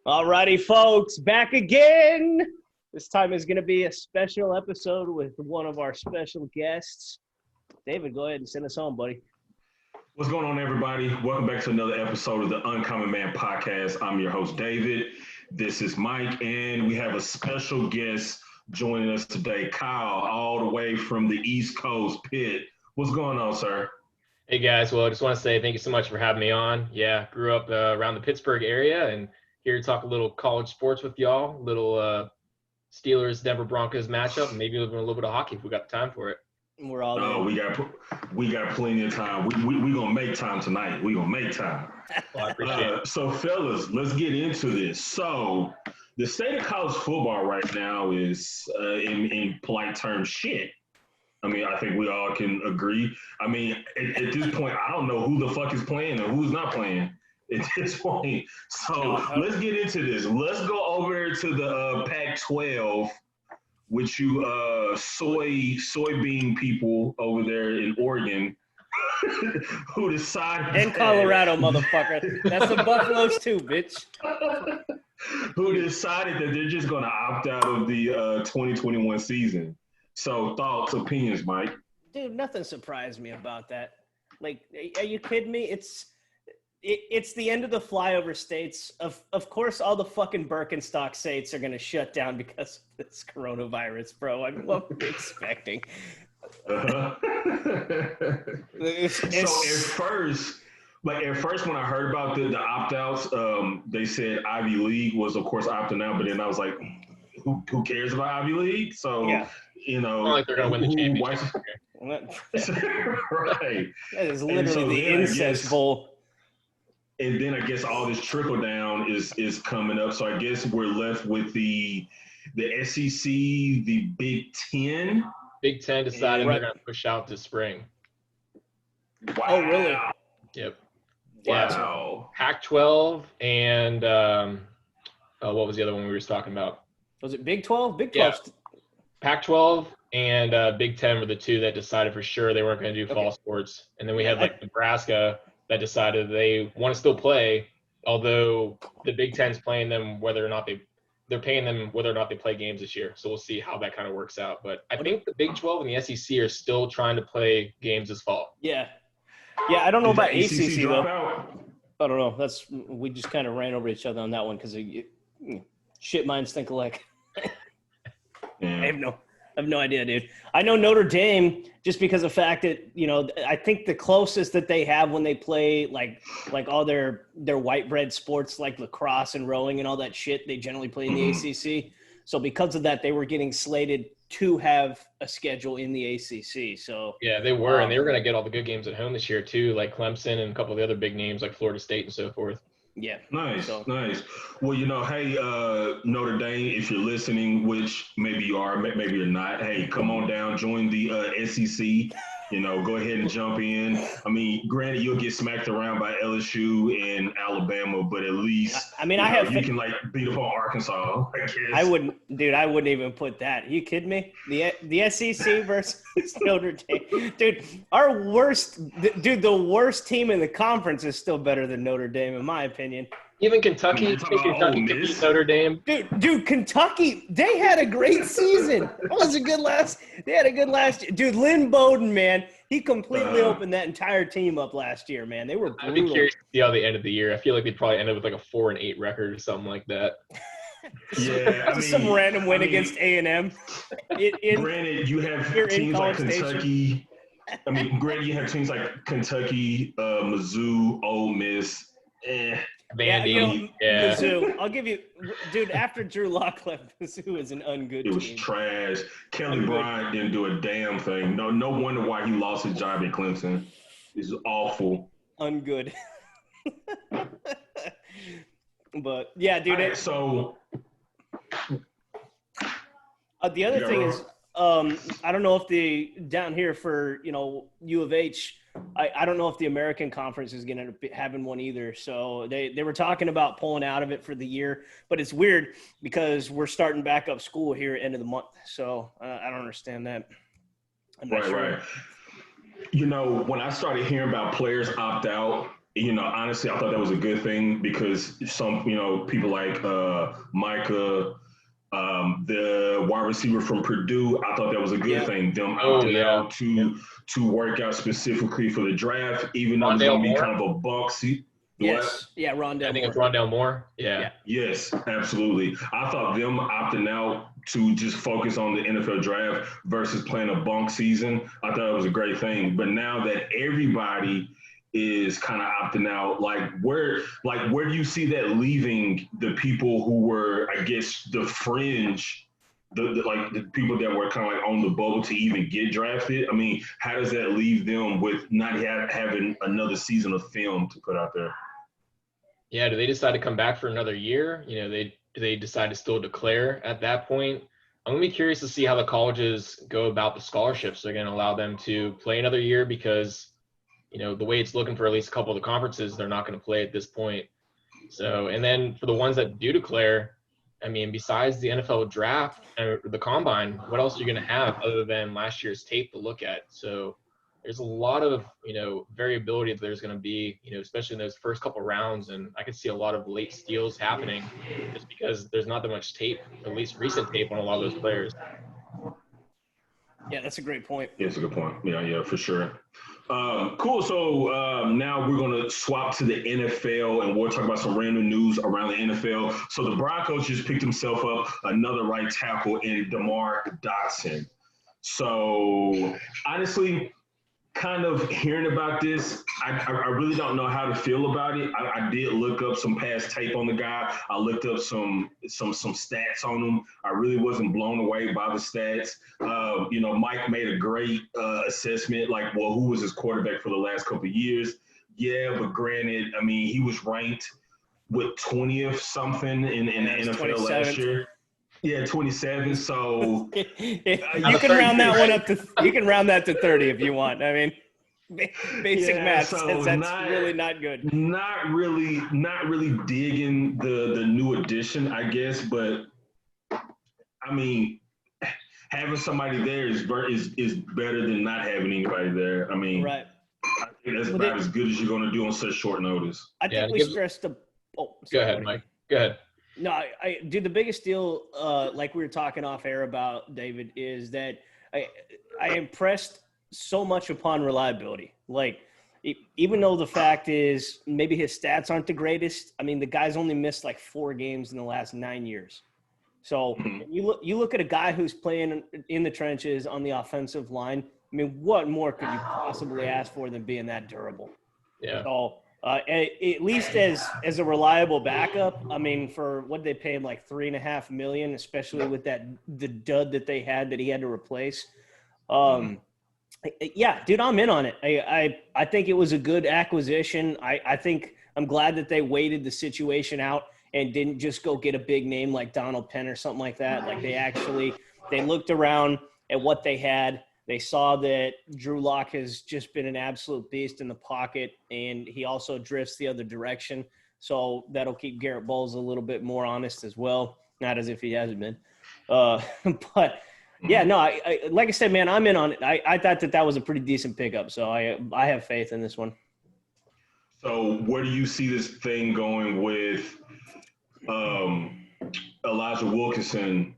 Alrighty, folks, back again. This time is going to be a special episode with one of our special guests. David, go ahead and send us home, buddy. What's going on, everybody? Welcome back to another episode of the Uncommon Man Podcast. I'm your host, David. This is Mike, and we have a special guest joining us today, Kyle, all the way from the East Coast, Pitt. What's going on, sir? Hey, guys. Well, I just want to say thank you so much for having me on. Yeah, grew up around the Pittsburgh area, and here to talk a little college sports with y'all, little Steelers, Denver Broncos matchup, and maybe a little bit of hockey if we got the time for it. We're all Oh, we got plenty of time. We gonna make time tonight. We gonna make time. Well, I appreciate it. So, fellas, let's get into this. So, the state of college football right now is, in polite terms, shit. I mean, I think we all can agree. I mean, at this point, I don't know who the fuck is playing and who's not playing at this point. So let's get into this. Let's go over to the Pac-12, which you soybean people over there in Oregon who decided and Colorado, motherfucker. That's the Buffaloes too, bitch. Who decided that they're just going to opt out of the 2021 season. So thoughts, opinions, Mike? Dude, nothing surprised me about that. Like, are you kidding me? It's the end of the flyover states. Of course, all the fucking Birkenstock states are going to shut down because of this coronavirus, bro. I mean, what were we expecting? So at first, when I heard about the opt-outs, they said Ivy League was, of course, opting out. But then I was like, who cares about Ivy League? So, yeah. You know, Not like they're going to win the championship. Right. That is literally the incest bowl. And then I guess all this trickle down is coming up. So I guess we're left with the SEC, the Big Ten. Big Ten decided they're going to push out to spring. Wow. Oh, really? Yep. Wow. Yeah, Pac-12 and what was the other one we were talking about? Was it Big 12? Big 12. Yeah. Pac-12 and Big Ten were the two that decided for sure they weren't going to do fall sports. And then we had Nebraska that decided they want to still play, although the Big Ten's playing them whether or not they're paying them whether or not they play games this year. So we'll see how that kind of works out. But I think the Big 12 and the SEC are still trying to play games this fall. Yeah. Yeah, I don't know about ACC though. Out? I don't know. We just kind of ran over each other on that one because shit minds think alike. Yeah. I have no idea, dude. I know Notre Dame just because of the fact that, I think the closest that they have when they play like all their white bread sports like lacrosse and rowing and all that shit, they generally play in the ACC. So because of that, they were getting slated to have a schedule in the ACC. So yeah, they were, and they were going to get all the good games at home this year too, like Clemson and a couple of the other big names like Florida State and so forth. Yeah. Nice. Well, hey, Notre Dame, if you're listening, which maybe you are, maybe you're not, hey, come on down, join the SEC. Go ahead and jump in. I mean, granted, you'll get smacked around by LSU and Alabama, but at least you can beat up on Arkansas, I guess. I wouldn't even put that. Are you kidding me? The SEC versus Notre Dame, dude. The worst team in the conference is still better than Notre Dame, in my opinion. Even Kentucky can beat Notre Dame. Dude, Kentucky, they had a great season. They had a good last year. Dude, Lynn Bowden, man, he completely opened that entire team up last year, man. They were brutal. I'd be curious to see how they ended the year. I feel like they'd probably end up with like a 4-8 record or something like that. Yeah, some random win against A&M. Granted, you have teams like Kentucky. Granted, you have teams like Kentucky, Mizzou, Ole Miss. Vandy, Mizzou. I'll give you, dude. After Drew Lock left, Mizzou is an ungood team. It was trash. Kelly Bryant didn't do a damn thing. No wonder why he lost his job at Clemson. It's awful. Ungood. But yeah, dude. Right, so the other thing is, I don't know if down here for U of H. I don't know if the American Conference is going to be having one either. So they were talking about pulling out of it for the year, but it's weird because we're starting back up school here at the end of the month. So I don't understand that. I'm not sure. Right. When I started hearing about players opt out, honestly, I thought that was a good thing because some, people like Micah, the wide receiver from Purdue, I thought that was a good thing. Them opting out to work out specifically for the draft, even though it's going to be kind of a bunk seat. Yes. What? Yeah, Rondale I think Moore. it's Rondale Moore. Yeah. Yes, absolutely. I thought them opting out to just focus on the NFL draft versus playing a bunk season, I thought it was a great thing. But now that everybody is kind of opting out, where do you see that leaving the people who were, I guess, the fringe, the people that were kind of like on the bubble to even get drafted? I mean, how does that leave them with not having another season of film to put out there? Yeah, do they decide to come back for another year? Do they decide to still declare at that point? I'm gonna be curious to see how the colleges go about the scholarships. They're gonna allow them to play another year because, the way it's looking for at least a couple of the conferences, they're not gonna play at this point. So, and then for the ones that do declare, I mean, besides the NFL draft or the combine, what else are you gonna have other than last year's tape to look at? So there's a lot of, variability that there's going to be, especially in those first couple rounds. And I could see a lot of late steals happening just because there's not that much tape, at least recent tape on a lot of those players. Yeah, that's a great point. Yeah, it's a good point. Yeah, for sure. Cool. So now we're going to swap to the NFL, and we'll talk about some random news around the NFL. So the Broncos just picked himself up another right tackle in DeMar Dotson. So honestly, kind of hearing about this, I really don't know how to feel about it. I did look up some past tape on the guy. I looked up some stats on him. I really wasn't blown away by the stats. Mike made a great assessment, who was his quarterback for the last couple of years? Yeah, but granted, I mean, he was ranked with 20th something in the NFL 27th. Last year. Yeah, 27. So you can round that one up to. You can round that to 30 if you want. I mean, basic math says that's really not good. Not really digging the new addition, I guess. But I mean, having somebody there is better than not having anybody there. I mean, right. I think that's about as good as you're going to do on such short notice. I think we stressed the. Oh, go ahead, Mike. Go ahead. No, dude, the biggest deal, like we were talking off air about, David, is that I impressed so much upon reliability. Even though the fact is maybe his stats aren't the greatest, I mean, the guy's only missed 4 games in the last 9 years. So you look at a guy who's playing in the trenches on the offensive line. I mean, what more could you possibly ask for than being that durable? Yeah. So, at least as a reliable backup, I mean, for what they paid $3.5 million, especially with the dud that they had that he had to replace. Yeah, dude, I'm in on it. I think it was a good acquisition. I think I'm glad that they waited the situation out and didn't just go get a big name like Donald Penn or something like that. They looked around at what they had. They saw that Drew Lock has just been an absolute beast in the pocket, and he also drifts the other direction. So that'll keep Garrett Bowles a little bit more honest as well. Not as if he hasn't been. But, yeah, no, I like I said, man, I'm in on it. I thought that was a pretty decent pickup. So I have faith in this one. So where do you see this thing going with Elijah Wilkinson?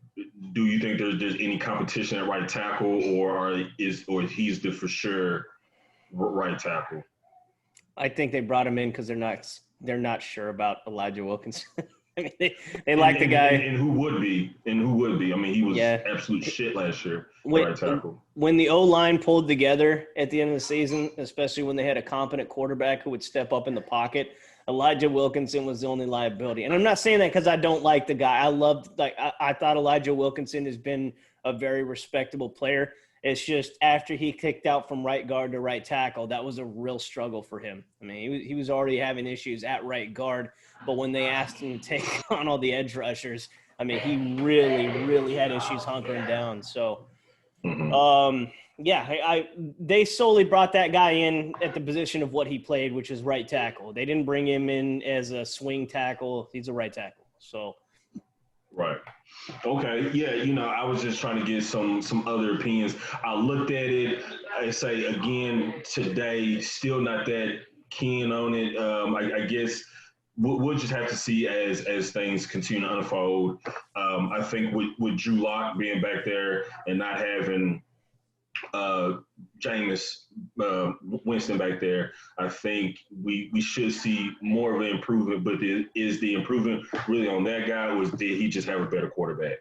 Do you think there's any competition at right tackle, or he's the for sure right tackle? I think they brought him in because they're not sure about Elijah Wilkinson. I mean, they like the guy. And who would be? I mean, he was absolute shit last year. Right tackle. When the O-line pulled together at the end of the season, especially when they had a competent quarterback who would step up in the pocket, Elijah Wilkinson was the only liability. And I'm not saying that because I don't like the guy. I thought Elijah Wilkinson has been a very respectable player. It's just after he kicked out from right guard to right tackle, that was a real struggle for him. I mean, he was already having issues at right guard, but when they asked him to take on all the edge rushers, I mean, he really, really had issues hunkering down. So, they solely brought that guy in at the position of what he played, which is right tackle. They didn't bring him in as a swing tackle. He's a right tackle. So, right. Okay. Yeah. I was just trying to get some other opinions. I looked at it. I say again today, still not that keen on it. I guess we'll just have to see as things continue to unfold. I think with Drew Lock being back there and not having Jameis Winston back there, I think we should see more of an improvement. But is the improvement really on that guy, or did he just have a better quarterback?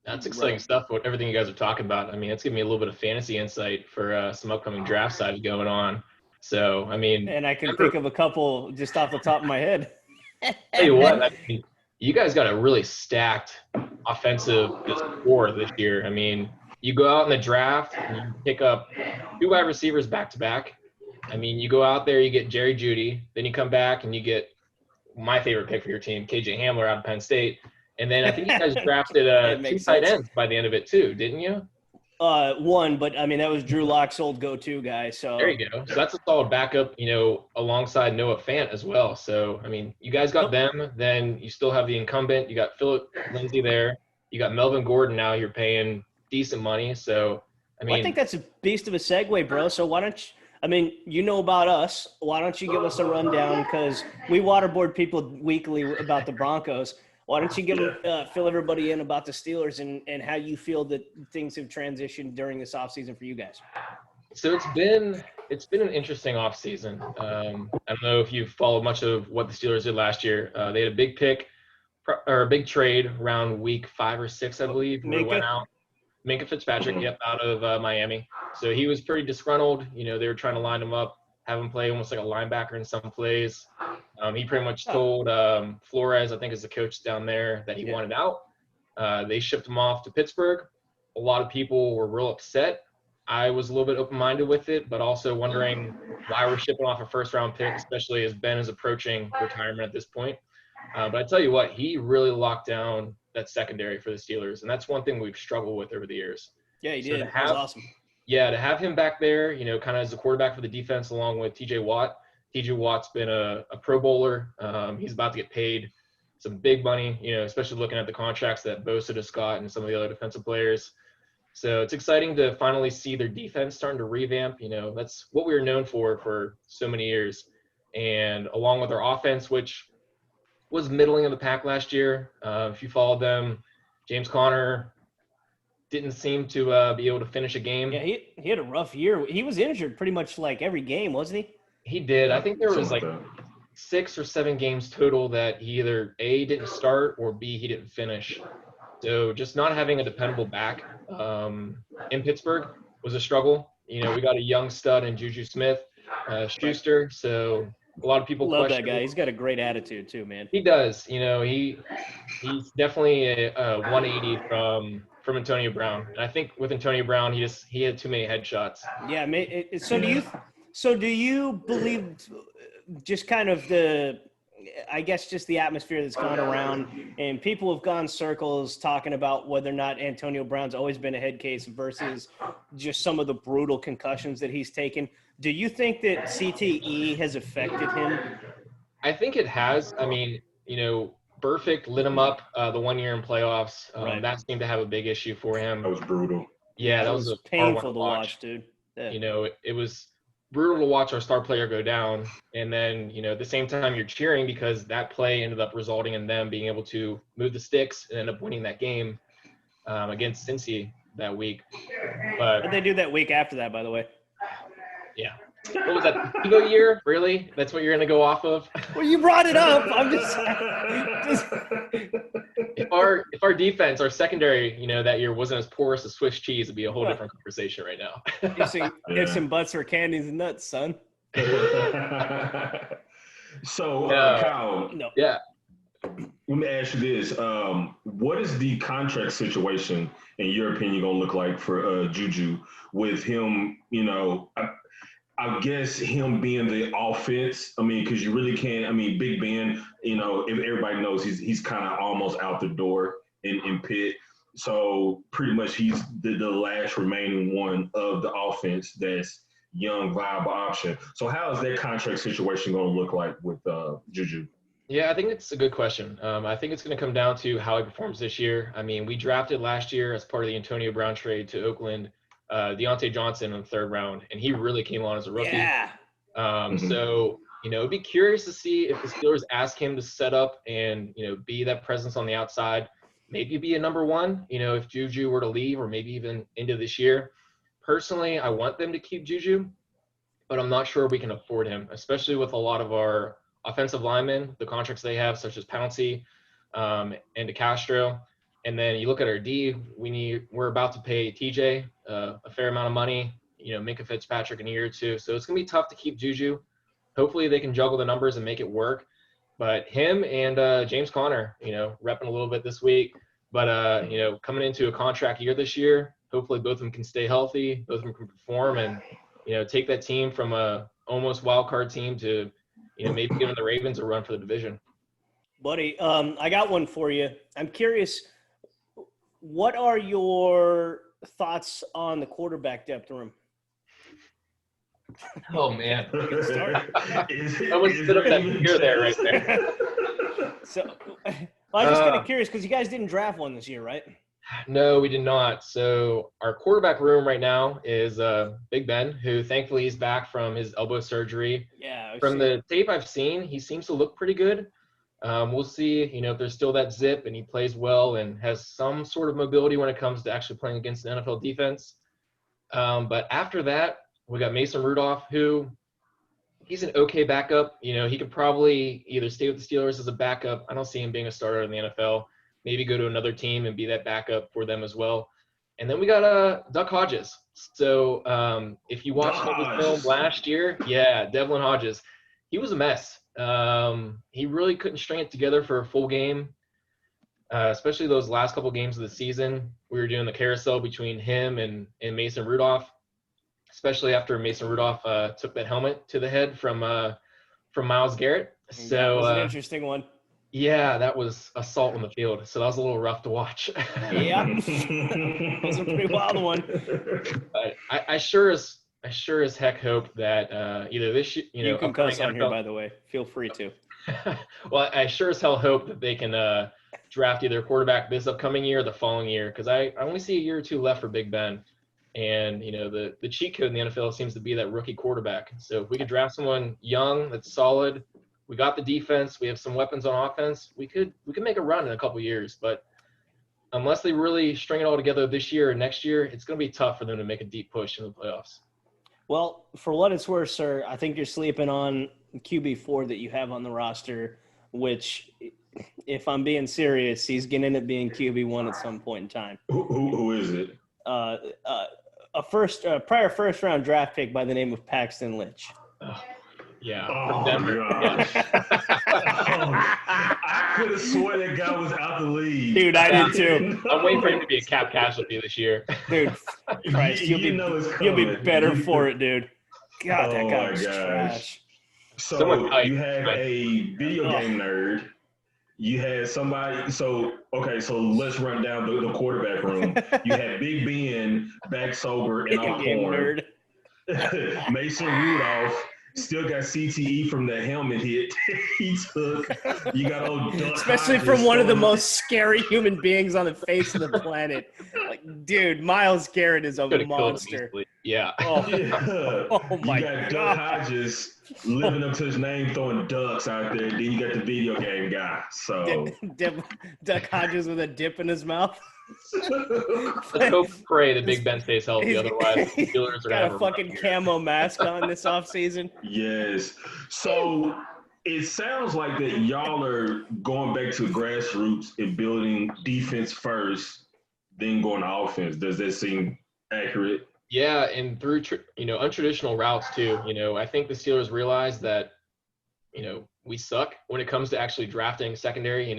That's exciting stuff. Everything you guys are talking about. I mean, it's giving me a little bit of fantasy insight for some upcoming draft sides going on. So, I mean, and I can think of a couple just off the top of my head. Tell you what, I mean, you guys got a really stacked offensive core this year. I mean, you go out in the draft and you pick up 2 wide receivers back to back. I mean, you go out there, you get Jerry Jeudy, then you come back and you get my favorite pick for your team, KJ Hamler out of Penn State. And then I think you guys drafted 2 tight ends by the end of it too, didn't you? One, but I mean that was Drew Lock's old go-to guy. So there you go. So that's a solid backup, alongside Noah Fant as well. So I mean, you guys got them. Then you still have the incumbent. You got Philip Lindsay there. You got Melvin Gordon. Now you're paying decent money. So I mean, I think that's a beast of a segue, bro. So why don't you? I mean, you know about us. Why don't you give us a rundown? Because we waterboard people weekly about the Broncos. Why don't you fill everybody in about the Steelers and how you feel that things have transitioned during this offseason for you guys? So it's been an interesting offseason. I don't know if you've followed much of what the Steelers did last year. They had a big pick or a big trade around week 5 or 6, I believe. Where went out. Minka Fitzpatrick, out of Miami. So he was pretty disgruntled. They were trying to line him up, have him play almost like a linebacker in some plays. He pretty much told Flores, I think is the coach down there, that he wanted out. They shipped him off to Pittsburgh. A lot of people were real upset. I was a little bit open-minded with it, but also wondering why we're shipping off a first-round pick, especially as Ben is approaching retirement at this point. But I tell you what, he really locked down that secondary for the Steelers, and that's one thing we've struggled with over the years. Yeah, he did. That was awesome. Yeah, to have him back there, kind of as the quarterback for the defense along with TJ Watt. TJ Watt's been a Pro Bowler. He's about to get paid some big money, especially looking at the contracts that Bosa just got and some of the other defensive players. So it's exciting to finally see their defense starting to revamp. That's what we were known for so many years. And along with our offense, which was middling of the pack last year. If you followed them, James Conner didn't seem to be able to finish a game. Yeah, he had a rough year. He was injured pretty much like every game, wasn't he? He did. I think there was like 6 or 7 games total that he either A, didn't start, or B, he didn't finish. So just not having a dependable back in Pittsburgh was a struggle. We got a young stud in Juju Smith-Schuster, so a lot of people love that guy. He's got a great attitude too, man. He does. He's definitely a 180 from Antonio Brown. And I think with Antonio Brown, he had too many headshots. Yeah. So do you believe just kind of just the atmosphere that's gone around, and people have gone circles talking about whether or not Antonio Brown's always been a head case versus just some of the brutal concussions that he's taken. Do you think that CTE has affected him? I think it has. I mean, Burfict lit him up the 1 year in playoffs. Right. That seemed to have a big issue for him. That was brutal. Yeah, that was painful to watch, dude. Yeah. It was brutal to watch our star player go down. And then, at the same time, you're cheering because that play ended up resulting in them being able to move the sticks and end up winning that game against Cincy that week. But they do that week after that, by the way. Yeah. What was that? Evo year? Really? That's what you're going to go off of? Well, you brought it up. I'm just if our defense, our secondary, that year wasn't as porous as Swiss cheese, it'd be a whole different conversation right now. Ifs and buts for candies and nuts, son. So, Kyle. No. Yeah. Let me ask you this. What is the contract situation, in your opinion, going to look like for Juju with him, I guess him being the offense, because you really can't, Big Ben, if everybody knows he's kind of almost out the door in Pitt. So pretty much he's the last remaining one of the offense that's young, viable option. So how is that contract situation going to look like with Juju? Yeah, I think it's a good question. I think it's going to come down to how he performs this year. We drafted last year as part of the Antonio Brown trade to Oakland, Deontay Johnson in the 3rd round, and he really came on as a rookie. Yeah. So, it'd be curious to see if the Steelers ask him to set up and, be that presence on the outside, maybe be a number one, if Juju were to leave or maybe even into this year. Personally, I want them to keep Juju, but I'm not sure we can afford him, especially with a lot of our offensive linemen, the contracts they have, such as Pouncey and DeCastro. And then you look at our D, we're about to pay TJ a fair amount of money, Minka Fitzpatrick in a year or two. So it's going to be tough to keep Juju. Hopefully they can juggle the numbers and make it work. But him and James Conner, repping a little bit this week. But, coming into a contract year this year, hopefully both of them can stay healthy, both of them can perform and, take that team from a almost wild card team to, maybe giving the Ravens a run for the division. Buddy, I got one for you. I'm curious, what are your thoughts on the quarterback depth room? Oh, man. Good start. I would sit up that beer there right there. So, I'm just kind of curious because you guys didn't draft one this year, right? No, we did not. So our quarterback room right now is Big Ben, who thankfully is back from his elbow surgery. Yeah. From the tape I've seen, he seems to look pretty good. We'll see, if there's still that zip and he plays well and has some sort of mobility when it comes to actually playing against the NFL defense. But after that, we got Mason Rudolph, who he's an okay backup. He could probably either stay with the Steelers as a backup. I don't see him being a starter in the NFL. Maybe go to another team and be that backup for them as well. And then we got Duck Hodges. So if you watched his film last year, Devlin Hodges, he was a mess. He really couldn't string it together for a full game, especially those last couple games of the season. We were doing the carousel between him and Mason Rudolph, especially after Mason Rudolph took that helmet to the head from Myles Garrett. So that was an interesting one. Yeah, that was assault on the field. So that was a little rough to watch. Yeah, that was a pretty wild one. But I sure as heck hope that either this year, you can cuss on here, by the way. Feel free to. Well, I sure as hell hope that they can draft either quarterback this upcoming year or the following year, because I only see a year or two left for Big Ben. And, the cheat code in the NFL seems to be that rookie quarterback. So if we could draft someone young that's solid, we got the defense, we have some weapons on offense, we could make a run in a couple years. But unless they really string it all together this year or next year, it's going to be tough for them to make a deep push in the playoffs. Well, for what it's worth, sir, I think you're sleeping on QB4 that you have on the roster, which, if I'm being serious, he's going to end up being QB1 at some point in time. Who is it? A prior first-round draft pick by the name of Paxton Lynch. Yeah. Oh, Denver. gosh. I could have sworn that guy was out the league. Dude, I did too. I'm waiting for him to be a cap casualty this year. Dude, Christ, you'll be better for it, dude. God, that guy was trash. So you have a video game nerd. You had somebody. So let's run down the quarterback room. You had Big Ben back sober and off corn. Mason Rudolph still got CTE from the helmet hit he took. You got old Duck especially from one of the most scary human beings on the face of the planet. Like, dude, Myles Garrett is a monster. Yeah. Oh my God. You got God. Duck Hodges living up to his name, throwing ducks out there. Then you got the video game guy. So Duck Hodges with a dip in his mouth. Let's hope and pray that Big Ben stays healthy. Otherwise, the Steelers are got a fucking camo mask on this offseason. Yes. So it sounds like that y'all are going back to grassroots and building defense first, then going to offense. Does that seem accurate? Yeah, and through untraditional routes too. I think the Steelers realize that we suck when it comes to actually drafting secondary.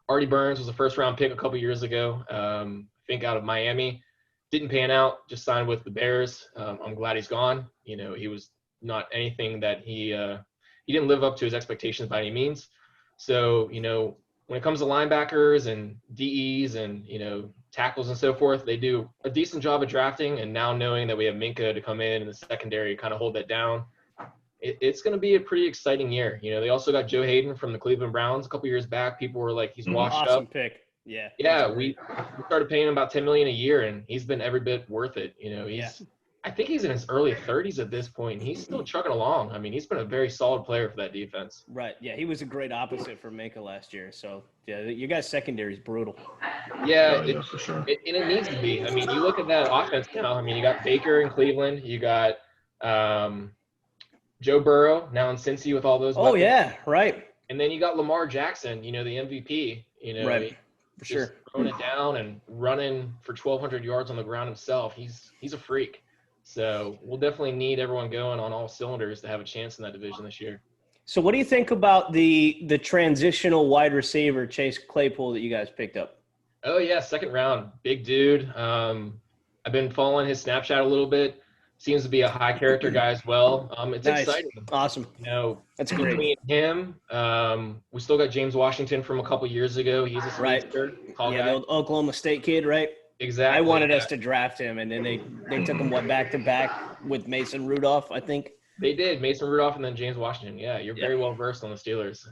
Artie Burns was a first-round pick a couple years ago, I think out of Miami. Didn't pan out, just signed with the Bears. I'm glad he's gone. He was not anything that he didn't live up to his expectations by any means. So, when it comes to linebackers and DEs and, tackles and so forth, they do a decent job of drafting. And now knowing that we have Minka to come in the secondary and kind of hold that down, it's going to be a pretty exciting year. They also got Joe Hayden from the Cleveland Browns a couple years back. People were like, he's washed awesome up. Pick. Yeah. Yeah. We started paying him about $10 million a year, and he's been every bit worth it. I think he's in his early 30s at this point. He's still chugging along. I mean, he's been a very solid player for that defense. Right. Yeah, he was a great opposite for Mika last year. So, yeah, you guys' secondary is brutal. Yeah, Yeah, for sure. and it needs to be. I mean, you look at that offense now. I mean, you got Baker in Cleveland. You got Joe Burrow now in Cincy with all those Oh, weapons. yeah, right. And then you got Lamar Jackson, the MVP. Right, for just sure. throwing it down and running for 1,200 yards on the ground himself. He's a freak. So we'll definitely need everyone going on all cylinders to have a chance in that division this year. So what do you think about the transitional wide receiver, Chase Claypool, that you guys picked up? Oh, yeah, second round. Big dude. I've been following his Snapchat a little bit. Seems to be a high character guy as well. It's Nice. exciting. Awesome. That's great. Between him, we still got James Washington from a couple years ago. He's a speedster, tall Yeah, guy. the old Oklahoma State kid, right? Exactly. I wanted us to draft him, and then they took him back to back with Mason Rudolph, I think. They did. Mason Rudolph and then James Washington. Yeah, you're very well versed on the Steelers.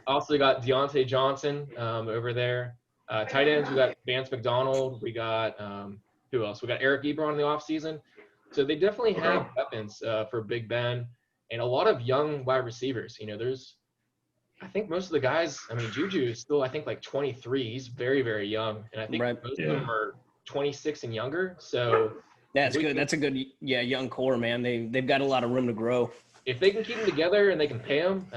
Also got Deontay Johnson over there. Tight ends, we got Vance McDonald. We got who else? We got Eric Ebron in the offseason. So they definitely have weapons for Big Ben and a lot of young wide receivers. I think most of the guys, Juju is still, I think, like 23. He's very, very young. And I think most of them are 26 and younger. So that's good. That's a good, young core, man. They've got a lot of room to grow. If they can keep them together and they can pay them,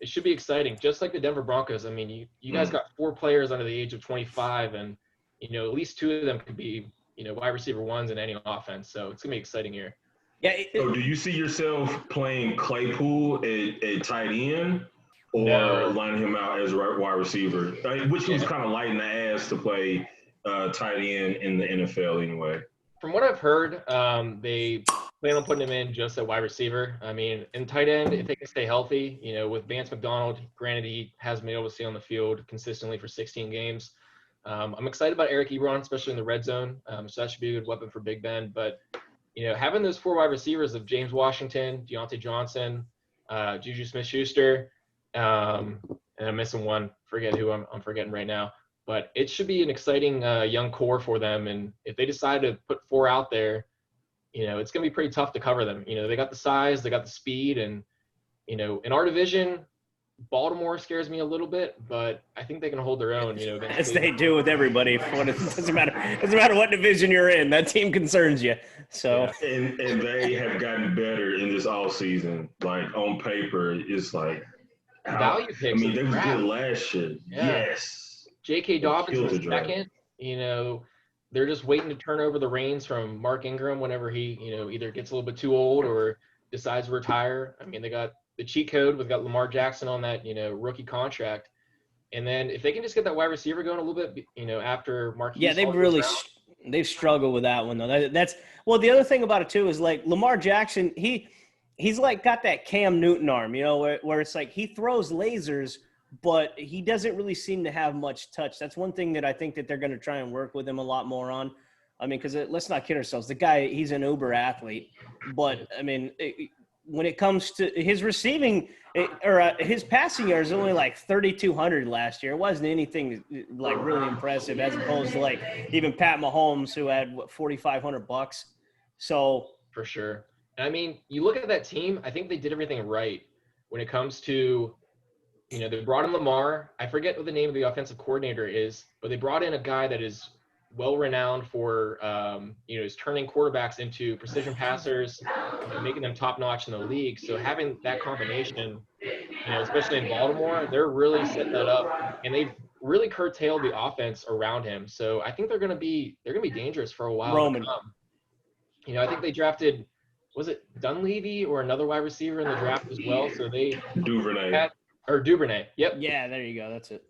it should be exciting. Just like the Denver Broncos. You guys got 4 players under the age of 25, and, at least 2 of them could be, wide receiver ones in any offense. So it's going to be exciting here. Yeah. So do you see yourself playing Claypool at tight end? Or lining him out as wide receiver, which was kind of light in the ass to play tight end in the NFL anyway. From what I've heard, they plan on putting him in just at wide receiver. In tight end, if they can stay healthy, with Vance McDonald, granted he hasn't been able to stay on the field consistently for 16 games. I'm excited about Eric Ebron, especially in the red zone. So that should be a good weapon for Big Ben. But, having those 4 wide receivers of James Washington, Deontay Johnson, Juju Smith-Schuster, and I'm missing one. Forget who I'm forgetting right now. But it should be an exciting young core for them. And if they decide to put 4 out there, it's going to be pretty tough to cover them. They got the size, they got the speed, and in our division, Baltimore scares me a little bit, but I think they can hold their own. As they do with everybody. It doesn't matter what division you're in. That team concerns you. So and they have gotten better in this all season. Like on paper, it's like. Value picks. They was good last year. Yeah. Yes. J.K. Dobbins is second. They're just waiting to turn over the reins from Mark Ingram whenever he, either gets a little bit too old or decides to retire. They got the cheat code. We've got Lamar Jackson on that, rookie contract. And then if they can just get that wide receiver going a little bit, after Marquise. Yeah, they've struggled with that one though. That's the other thing about it too is like Lamar Jackson, he's like got that Cam Newton arm, where it's like he throws lasers, but he doesn't really seem to have much touch. That's one thing that I think that they're going to try and work with him a lot more on. Because let's not kid ourselves. The guy, he's an uber athlete, but when it comes to his receiving his passing yards, only like 3,200 last year. It wasn't anything like really impressive as opposed to like even Pat Mahomes, who had $4,500. So for sure. You look at that team, I think they did everything right when it comes to, they brought in Lamar. I forget what the name of the offensive coordinator is, but they brought in a guy that is well-renowned for, is turning quarterbacks into precision passers, making them top-notch in the league. So having that combination, especially in Baltimore, they're really setting that up, and they've really curtailed the offense around him. So I think they're going to be dangerous for a while. Roman. To come. I think they drafted. Was it Dunleavy or another wide receiver in the draft as well? So they Duvernay. Yep. Yeah, there you go. That's it.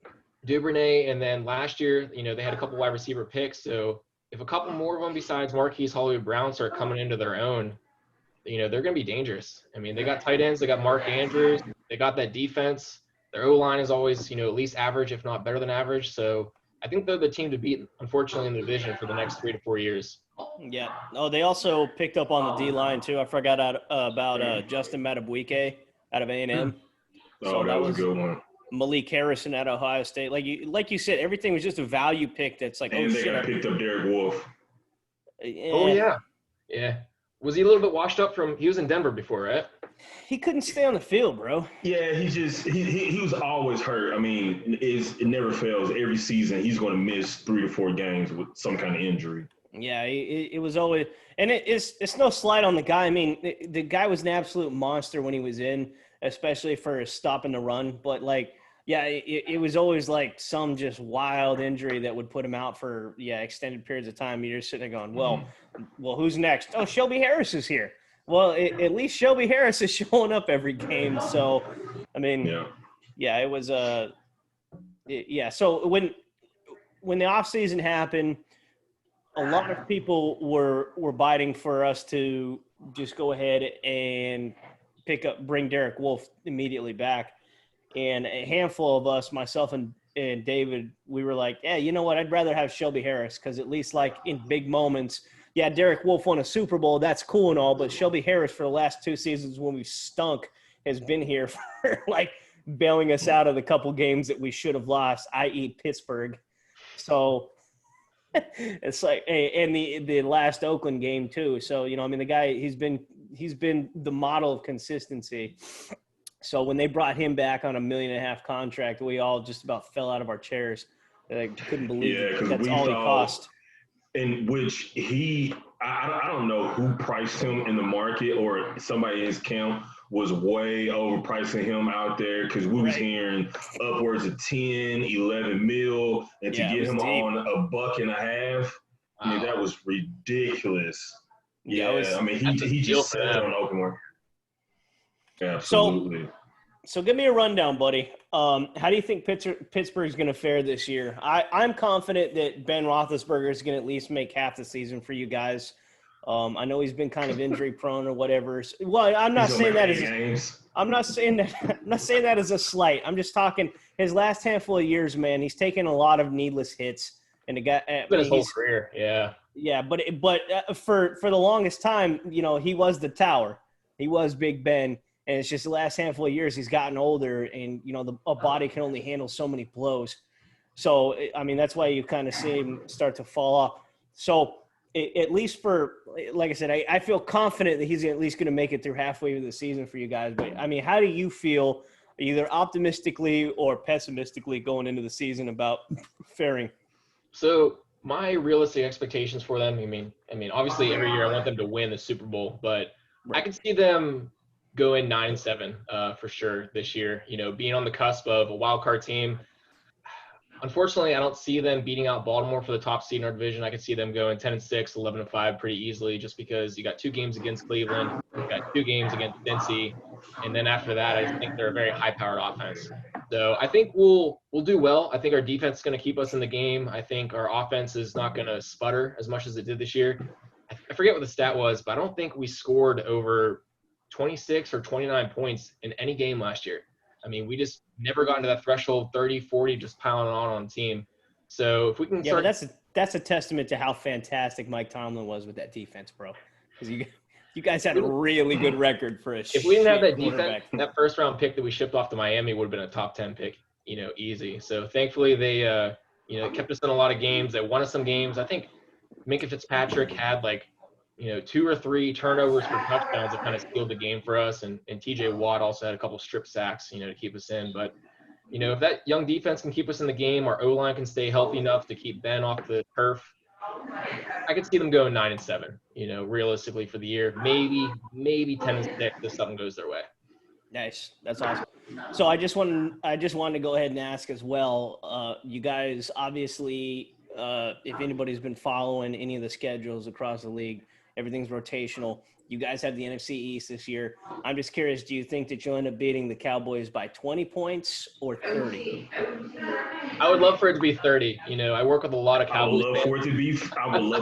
Duvernay, and then last year, they had a couple wide receiver picks. So if a couple more of them besides Marquise Hollywood Brown start coming into their own, they're going to be dangerous. They got tight ends. They got Mark Andrews. They got that defense. Their O-line is always, at least average, if not better than average. So I think they're the team to beat, unfortunately, in the division for the next 3 to 4 years. Yeah. Oh, they also picked up on the D-line, too. I forgot about Justin Madubuike out of A&M. So that was a good one. Malik Harrison at Ohio State. Like you said, everything was just a value pick that's like, and they got picked up Derek Wolfe. Oh, yeah. Yeah. Was he a little bit washed up from – he was in Denver before, right? He couldn't stay on the field, bro. Yeah, he was always hurt. I mean, it never fails. Every season, he's going to miss 3 to 4 games with some kind of injury. Yeah, it was always – and it's no slight on the guy. I mean, the guy was an absolute monster when he was in, especially for stopping the run. But, like, yeah, it was always, like, some just wild injury that would put him out for, extended periods of time. You're just sitting there going, well, who's next? Oh, Shelby Harris is here. Well, at least Shelby Harris is showing up every game. So, I mean, it was So when the offseason happened, a lot of people were biting for us to just go ahead and bring Derek Wolfe immediately back. And a handful of us, myself and David, we were like, yeah, you know what? I'd rather have Shelby Harris because at least like in big moments – yeah, Derek Wolfe won a Super Bowl. That's cool and all, but Shelby Harris for the last 2 seasons when we stunk has been here for like bailing us out of the couple games that we should have lost, i.e. Pittsburgh. So it's like, and the last Oakland game too. So, I mean, the guy, he's been the model of consistency. So when they brought him back on $1.5 million contract, we all just about fell out of our chairs. I couldn't believe that's all he cost. In which I don't know who priced him in the market or somebody in his camp was way overpricing him out there because we was hearing upwards of 10, 11 mil, and to get him deep on $1.50, I mean, that was ridiculous. Yeah, I mean, he just said on open market. Absolutely. So give me a rundown, buddy. How do you think Pittsburgh's going to fare this year? I'm confident that Ben Roethlisberger is going to at least make half the season for you guys. I know he's been kind of injury prone or whatever. Well, I'm not saying that as a slight. I'm just talking his last handful of years, man. He's taken a lot of needless hits, and the guy his whole career, yeah. But for the longest time, he was the tower. He was Big Ben. And it's just the last handful of years he's gotten older and, a body can only handle so many blows. So, I mean, that's why you kind of see him start to fall off. So, at least like I said, I feel confident that he's at least going to make it through halfway of the season for you guys. But, I mean, how do you feel either optimistically or pessimistically going into the season about faring? So, my realistic expectations for them, I mean, obviously every year I want them to win the Super Bowl, but I can see them – go in 9-7 for sure this year, being on the cusp of a wild card team. Unfortunately, I don't see them beating out Baltimore for the top seed in our division. I could see them going 10-6, 11-5 pretty easily just because you got 2 games against Cleveland, you got 2 games against Cincy, and then after that, I just think they're a very high-powered offense. So I think we'll do well. I think our defense is going to keep us in the game. I think our offense is not going to sputter as much as it did this year. I forget what the stat was, but I don't think we scored over 26 or 29 points in any game last year. I mean, we just never got into that threshold, 30, 40, just piling on the team. So if we can start – but that's a testament to how fantastic Mike Tomlin was with that defense, bro. Because you guys had a really good record for a If we didn't have that defense, that first-round pick that we shipped off to Miami would have been a top 10 pick, easy. So thankfully they, kept us in a lot of games. They won us some games. I think Minkah Fitzpatrick had 2 or 3 turnovers for touchdowns that kind of sealed the game for us. And TJ Watt also had a couple strip sacks, to keep us in. But, if that young defense can keep us in the game, our O-line can stay healthy enough to keep Ben off the turf, I could see them going 9-7, realistically for the year. Maybe 10-6 if something goes their way. Nice. That's awesome. So I just wanted to go ahead and ask as well, you guys obviously, if anybody's been following any of the schedules across the league, everything's rotational. You guys have the NFC East this year. I'm just curious, do you think that you'll end up beating the Cowboys by 20 points or 30? I would love for it to be 30. I work with a lot of Cowboys. I would love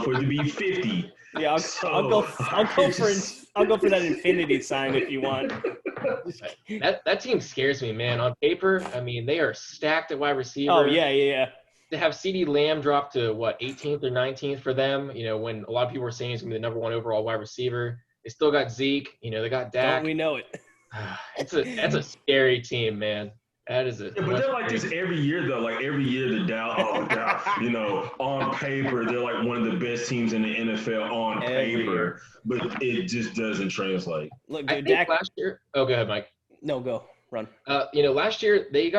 for it to be 50. Yeah, I'll go for that infinity sign if you want. That team scares me, man. On paper, I mean, they are stacked at wide receiver. Oh, yeah. To have CeeDee Lamb drop to 18th or 19th for them, when a lot of people were saying he's going to be the number 1 overall wide receiver. They still got Zeke, they got Dak. Don't we know it? That's a scary team, man. That is it. Yeah, but they're like this every year, though. Like every year, the Dallas, on paper, they're like one of the best teams in the NFL on paper, but it just doesn't translate. Look, I dude, think last year. Oh, go ahead, Mike. No, go run. Last year they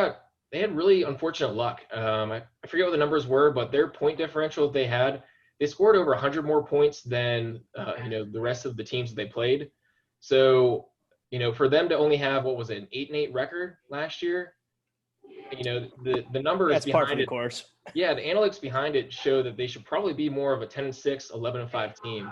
had really unfortunate luck. I forget what the numbers were, but their point differential they had, they scored over 100 more points than the rest of the teams that they played. So, for them to only have what was it, an 8-8 record last year, the numbers That's behind par for the it. course. Yeah, the analytics behind it show that they should probably be more of a 10-6, 11-5 team.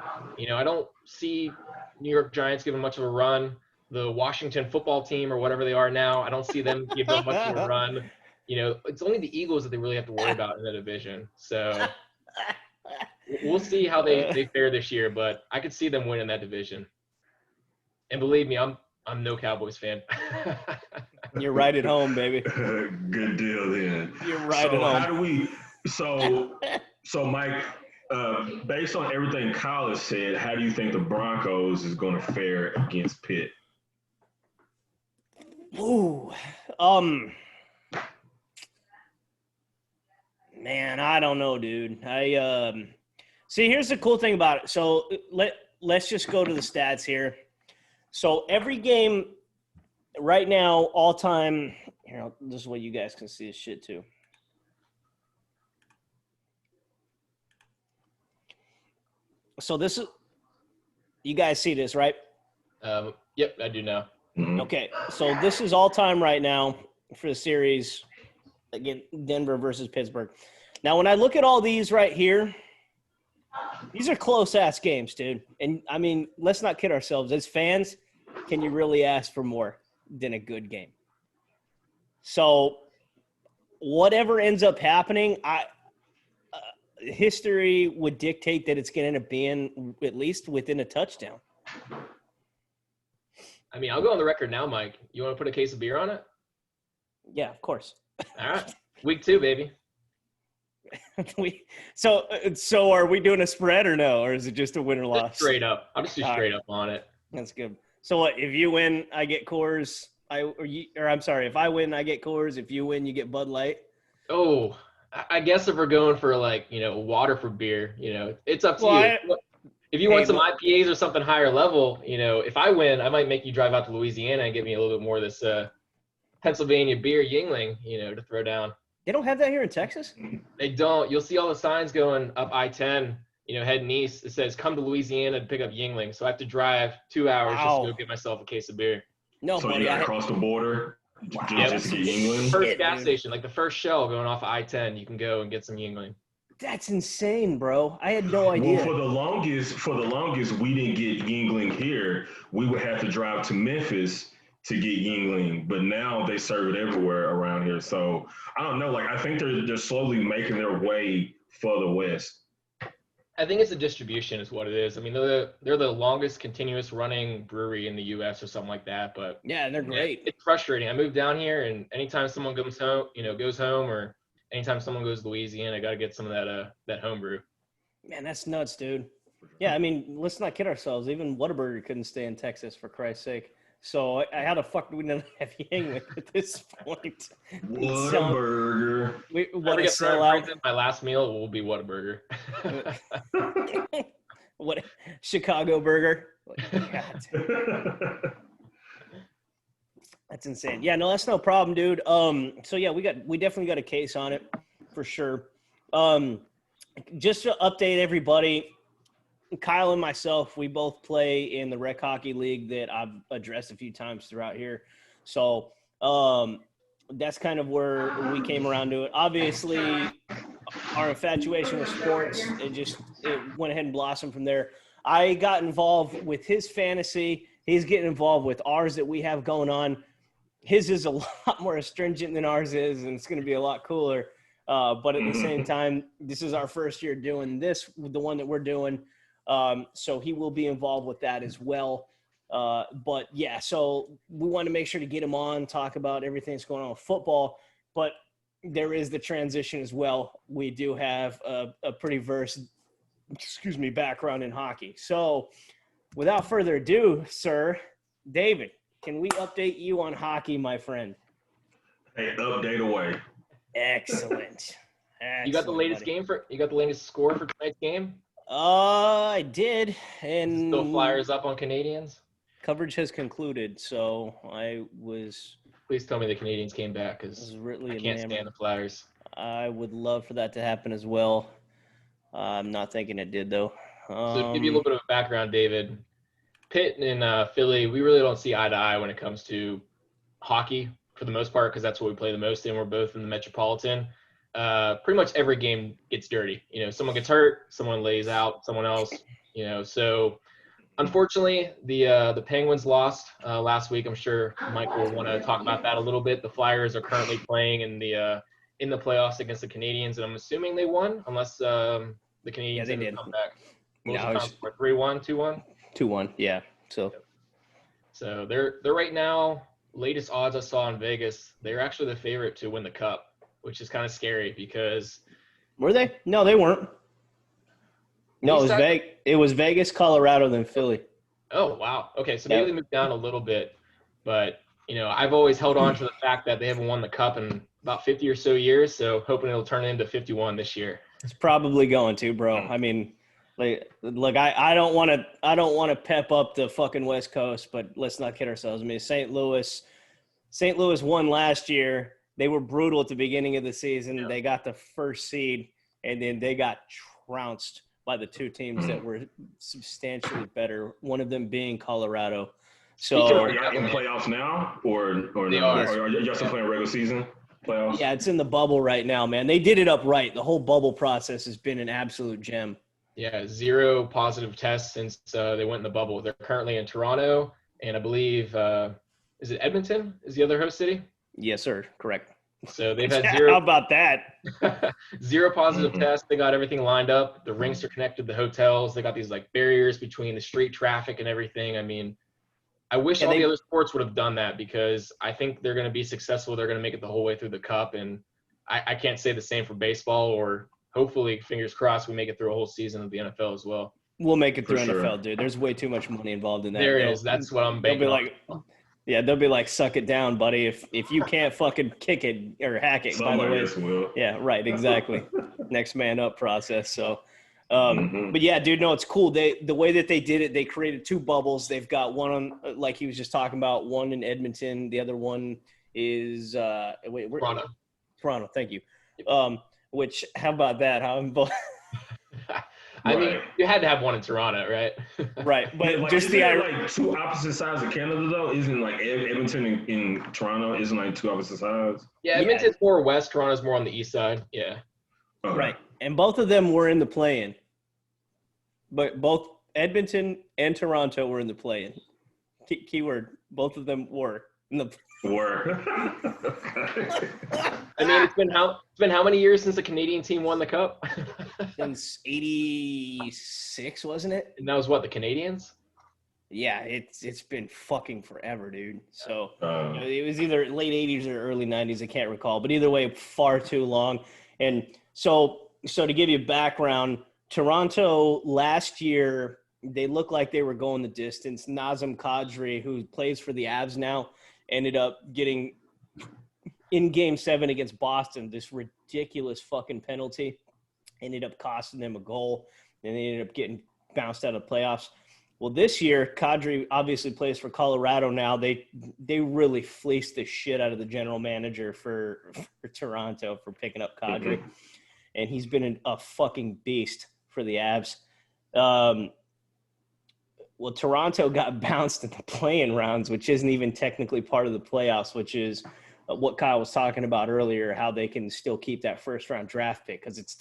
I don't see New York Giants giving much of a run. The Washington football team or whatever they are now, I don't see them give them much of a run. It's only the Eagles that they really have to worry about in the division. So we'll see how they fare this year, but I could see them winning that division. And believe me, I'm no Cowboys fan. You're right at home, baby. Good deal then. You're right at home. How do we? So Mike, based on everything Kyle has said, how do you think the Broncos is going to fare against Pitt? Ooh, man, I don't know, dude. See, here's the cool thing about it. So let's just go to the stats here. So every game right now, all time. Here, this is what you guys can see this shit too. So this is, you guys see this, right? Yep, I do now. Okay, so this is all time right now for the series, again, Denver versus Pittsburgh. Now, when I look at all these right here, these are close-ass games, dude. And, I mean, let's not kid ourselves. As fans, can you really ask for more than a good game? So, whatever ends up happening, history would dictate that it's going to end up being at least within a touchdown. I mean, I'll go on the record now, Mike. You want to put a case of beer on it? Yeah, of course. All right. Week 2, baby. So are we doing a spread or no? Or is it just a win or loss? Straight up. I'm just straight up on it. That's good. So what, if you win, I get Coors. If I win, I get Coors. If you win, you get Bud Light. Oh, I guess if we're going for water for beer, it's up to you. If you want some IPAs or something higher level, if I win, I might make you drive out to Louisiana and get me a little bit more of this Pennsylvania beer Yingling, to throw down. They don't have that here in Texas? They don't. You'll see all the signs going up I-10, heading east. It says, come to Louisiana to pick up Yingling. So I have to drive 2 hours just to go get myself a case of beer. No, so you got to cross the border just to get Yingling? First gas station, like the first Shell going off I-10, you can go and get some Yingling. That's insane, bro. I had no idea. Well, for the longest, we didn't get Yingling here. We would have to drive to Memphis to get Yingling, but now they serve it everywhere around here. So I don't know. Like I think they're slowly making their way further west. I think it's a distribution is what it is. I mean, they're the longest continuous running brewery in the U.S. or something like that. But yeah, they're great. It's frustrating. I moved down here, and anytime someone goes home, or anytime someone goes to Louisiana, I got to get some of that home brew. Man, that's nuts, dude. Yeah, I mean, let's not kid ourselves. Even Whataburger couldn't stay in Texas, for Christ's sake. So how the fuck do we not have Yingling at this point? Whataburger. We want to sell out. My last meal will be Whataburger. What Chicago burger? That's insane. Yeah, no, that's no problem, dude. So yeah, we definitely got a case on it for sure. Just to update everybody, Kyle and myself, we both play in the rec hockey league that I've addressed a few times throughout here. So that's kind of where we came around to it. Obviously, our infatuation with sports, it went ahead and blossomed from there. I got involved with his fantasy. He's getting involved with ours that we have going on. His is a lot more astringent than ours is, and it's going to be a lot cooler. But at the same time, this is our first year doing this, the one that we're doing. So he will be involved with that as well. But yeah, so we want to make sure to get him on, talk about everything that's going on with football, but there is the transition as well. We do have a pretty versed, background in hockey. So without further ado, sir, David, can we update you on hockey, my friend? Hey, update away. Excellent. You got the latest buddy. you got the latest score for tonight's game? I did, Is it still and Flyers up on Canadians? coverage has concluded, so Please tell me the Canadians came back because really I can't stand the Flyers. I would love for that to happen as well. I'm not thinking it did though. So to give you a little bit of a background, David, Pitt and Philly, we really don't see eye to eye when it comes to hockey for the most part because that's what we play the most in. We're both in the Metropolitan. Pretty much every game gets dirty. Someone gets hurt, someone lays out someone else. So unfortunately, the Penguins lost last week. I'm sure Mike will want to talk about that a little bit. The Flyers are currently playing in the playoffs against the Canadians, and I'm assuming they won, unless the Canadians didn't come back. What was the score? 3-1, 2-1? 2-1, yeah. So they're right now. Latest odds I saw in Vegas, they're actually the favorite to win the Cup, which is kind of scary because. Were they? No, they weren't. No, it was Vegas, Colorado, then Philly. Oh, wow. Okay, so maybe they moved down a little bit. But, I've always held on to the fact that they haven't won the Cup in about 50 or so years, so hoping it'll turn into 51 this year. It's probably going to, bro. I mean, look, I don't want to pep up the fucking West Coast, but let's not kid ourselves. I mean, St. Louis won last year. They were brutal at the beginning of the season. Yeah. They got the first seed, and then they got trounced by the two teams that were substantially better, one of them being Colorado. So are y'all in playoffs now, or they no? are. Are y'all still playing regular season playoffs? Yeah, it's in the bubble right now, man. They did it up right. The whole bubble process has been an absolute gem. Yeah, 0 positive tests since they went in the bubble. They're currently in Toronto, and I believe is it Edmonton? Is the other host city? Yes, sir. Correct. So they've had 0. How about that? 0 positive tests. They got everything lined up. The rinks are connected to the hotels. They got these barriers between the street traffic and everything. I mean, I wish all the other sports would have done that because I think they're going to be successful. They're going to make it the whole way through the Cup, and I can't say the same for baseball. Or hopefully, fingers crossed, we make it through a whole season of the NFL as well. We'll make it through NFL, dude. There's way too much money involved in that. There is. That's what I'm banking on. Yeah, they'll be like, suck it down, buddy. If you can't fucking kick it or hack it, Somebody by the way. will. Yeah, right, exactly. Next man up process. So, but yeah, dude, no, it's cool. The way that they did it, they created 2 bubbles. They've got one on, like he was just talking about, one in Edmonton. The other one is Toronto. Toronto, thank you. Which, how about that? I mean, you had to have one in Toronto, right? Right, but just the two opposite sides of Canada though. Isn't Edmonton in Toronto isn't 2 opposite sides? Yeah, Edmonton's more west. Toronto's more on the east side. Yeah. Okay. Right, and both of them were in the play-in. But both Edmonton and Toronto were in the play-in. Keyword: both of them were in the. Were. I mean, it's been how many years since the Canadian team won the Cup? Since '86, wasn't it? And that was what, the Canadians? Yeah, it's been fucking forever, dude. So it was either late '80s or early '90s. I can't recall, but either way, far too long. And so to give you background, Toronto last year they looked like they were going the distance. Nazem Kadri, who plays for the Avs now, ended up getting in Game 7 against Boston this ridiculous fucking penalty. Ended up costing them a goal, and they ended up getting bounced out of the playoffs. Well, this year, Kadri obviously plays for Colorado now. They really fleeced the shit out of the general manager for Toronto for picking up Kadri, and he's been a fucking beast for the Avs. Well, Toronto got bounced in the play-in rounds, which isn't even technically part of the playoffs, which is what Kyle was talking about earlier, how they can still keep that first-round draft pick because it's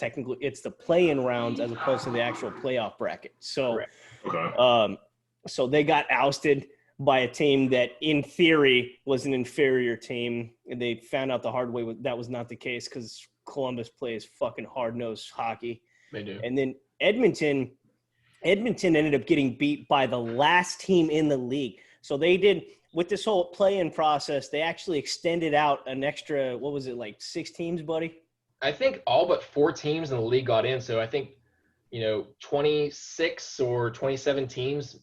the play-in rounds as opposed to the actual playoff bracket. So, so they got ousted by a team that, in theory, was an inferior team. And they found out the hard way that was not the case because Columbus plays fucking hard-nosed hockey. They do. And then Edmonton ended up getting beat by the last team in the league. So they did, with this whole play-in process, they actually extended out an extra, 6 teams, buddy? I think all but 4 teams in the league got in. So I think, 26 or 27 teams,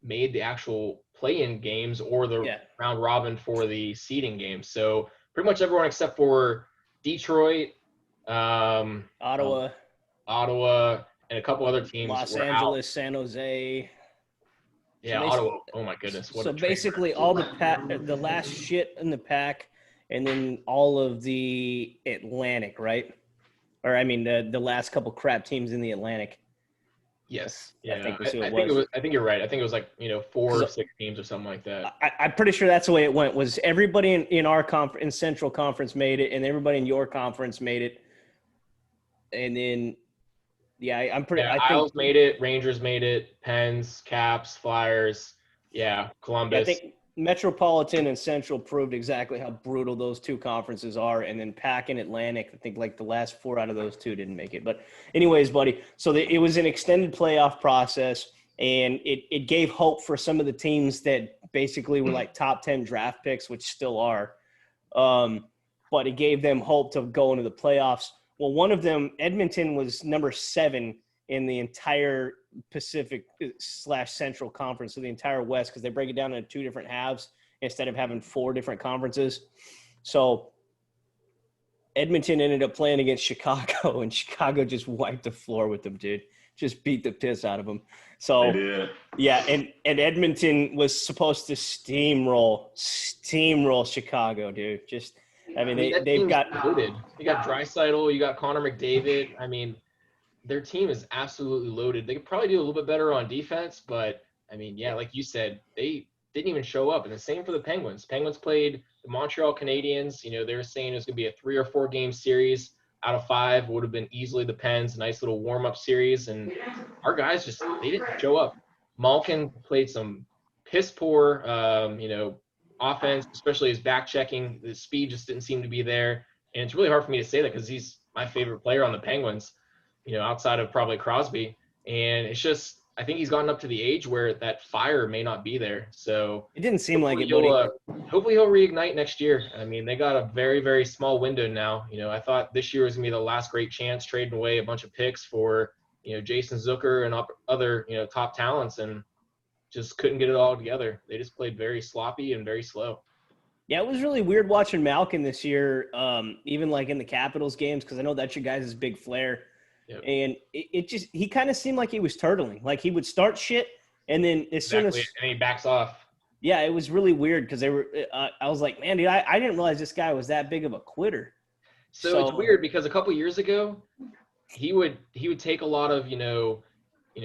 made the actual play-in games or the round robin for the seeding games. So pretty much everyone except for Detroit, Ottawa, and a couple other teams Los were Angeles, out. San Jose. Yeah, Ottawa. Oh my goodness, what So a train basically, wreck. all the last shit in the pack, and then all of the Atlantic, right? Or I mean, the last couple crap teams in the Atlantic. Yes, I yeah. think was who I it think it was. was. I think you're right. I think it was like 4 or 'Cause 6 teams or something like that. I'm pretty sure that's the way it went. Was everybody in our conference, in Central Conference, made it, and everybody in your conference made it, and then I'm pretty. Yeah, I think Isles made it. Rangers made it. Pens, Caps, Flyers. Yeah, I Columbus. think Metropolitan and Central proved exactly how brutal those two conferences are, and then Pac and Atlantic. I think like the last 4 out of those 2 didn't make it. But anyways, buddy. So it was an extended playoff process, and it gave hope for some of the teams that basically were like top 10 draft picks, which still are. But it gave them hope to go into the playoffs. Well, one of them, Edmonton, was number 7 in the entire Pacific/Central Conference, so the entire West, because they break it down into 2 different halves instead of having 4 different conferences. So Edmonton ended up playing against Chicago, and Chicago just wiped the floor with them, dude. Just beat the piss out of them. So They did. yeah, and Edmonton was supposed to steamroll Chicago, dude. That They've team's got loaded. You got Draisaitl, you got Connor McDavid. I mean, their team is absolutely loaded. They could probably do a little bit better on defense, but I mean, yeah, like you said, they didn't even show up. And the same for the Penguins. Penguins played the Montreal Canadiens. They were saying it was going to be a 3 or 4 game series out of 5. Would have been easily the Pens, a nice little warm-up series. And our guys they didn't show up. Malkin played some piss poor, offense, especially his back checking. The speed just didn't seem to be there. And it's really hard for me to say that because he's my favorite player on the Penguins, outside of probably Crosby. And it's just, I think he's gotten up to the age where that fire may not be there. So it didn't seem like it, buddy. buddy. Hopefully he'll reignite next year. I mean, they got a very, very small window now. I thought this year was going to be the last great chance, trading away a bunch of picks for, Jason Zucker and other, top talents, and just couldn't get it all together. They just played very sloppy and very slow. Yeah, it was really weird watching Malkin this year, even like in the Capitals games, because I know that's your guys' big flair. Yep. And he kind of seemed like he was turtling. Like he would start shit, and then soon as and he backs off. Yeah, it was really weird because they were. I was like, man, dude, I didn't realize this guy was that big of a quitter. So it's weird because a couple years ago, he would take a lot of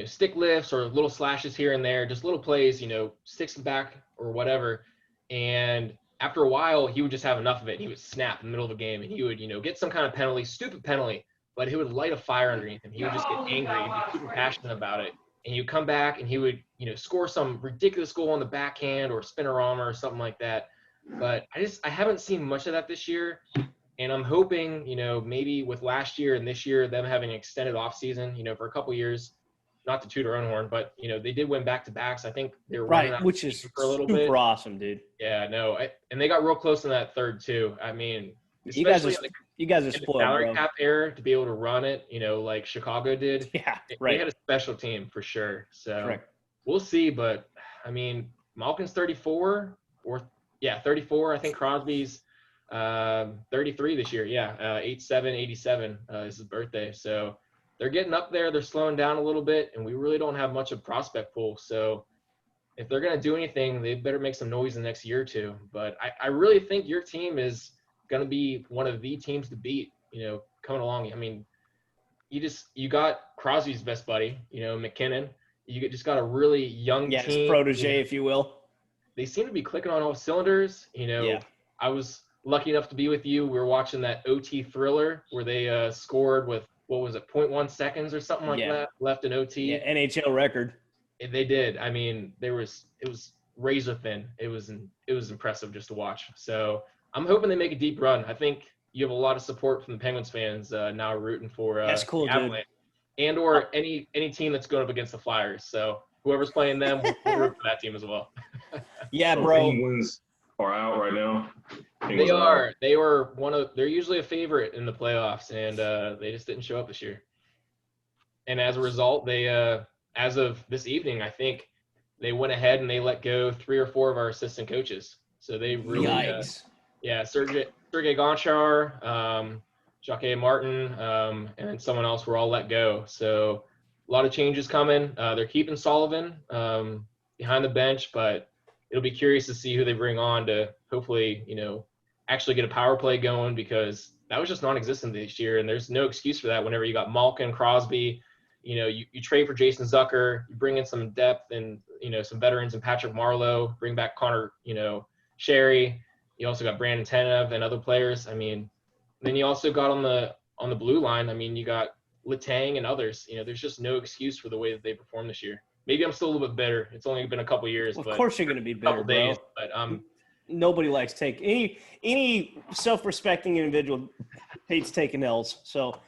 stick lifts or little slashes here and there, just little plays, sticks back or whatever. And after a while, he would just have enough of it. He would snap in the middle of a game, and he would get some kind of penalty, stupid penalty, but he would light a fire underneath him. He would just get angry and be super passionate about it. And he would come back and he would, score some ridiculous goal on the backhand or spinorama or something like that. But I haven't seen much of that this year. And I'm hoping, maybe with last year and this year, them having an extended offseason, for a couple years, not to toot our own horn, but, they did win back-to-backs. I think they were running out which is for a little super bit. awesome, dude. Yeah, no. And they got real close in that third, too. I mean, you guys are in spoiled, the salary bro. cap era to be able to run it, like Chicago did. Yeah, right. They had a special team for sure. So Correct. We'll see. But I mean, Malkin's 34 34. I think Crosby's 33 this year. Yeah, 87 is his birthday. So they're getting up there. They're slowing down a little bit, and we really don't have much of prospect pool. So if they're going to do anything, they better make some noise in the next year or two. But I really think your team is going to be one of the teams to beat, coming along. I mean, you got Crosby's best buddy, McKinnon. You just got a really young team. His protege, if you will. They seem to be clicking on all cylinders. Yeah. I was lucky enough to be with you. We were watching that OT thriller where they scored with, 0.1 seconds or something like that left in OT. Yeah, NHL record. They did. I mean, it was razor thin. It was impressive just to watch. So I'm hoping they make a deep run. I think you have a lot of support from the Penguins fans now rooting for that's cool, the Avalanche, and or any team that's going up against the Flyers. So whoever's playing them, we'll root for that team as well. Yeah, So bro. Penguins are out right now. They are. They were they're usually a favorite in the playoffs, and they just didn't show up this year. And as a result, they as of this evening, I think they went ahead and they let go 3 or 4 of our assistant coaches. So they really, Yikes. yeah, Sergey Sergei Gonchar, Jacques Martin, and then someone else were all let go. So a lot of changes coming. They're keeping Sullivan behind the bench, but it'll be curious to see who they bring on to hopefully, actually get a power play going, because that was just non-existent this year, and there's no excuse for that. Whenever you got Malkin, Crosby, you trade for Jason Zucker, you bring in some depth and, some veterans and Patrick Marleau, bring back Connor, Sherry. You also got Brandon Tanev and other players. I mean, then you also got on the blue line. I mean, you got Letang and others. There's just no excuse for the way that they performed this year. Maybe I'm still a little bit bitter. It's only been a couple years. Well, of course you're going to be bitter, days, bro. But nobody likes taking any self-respecting individual hates taking L's. So,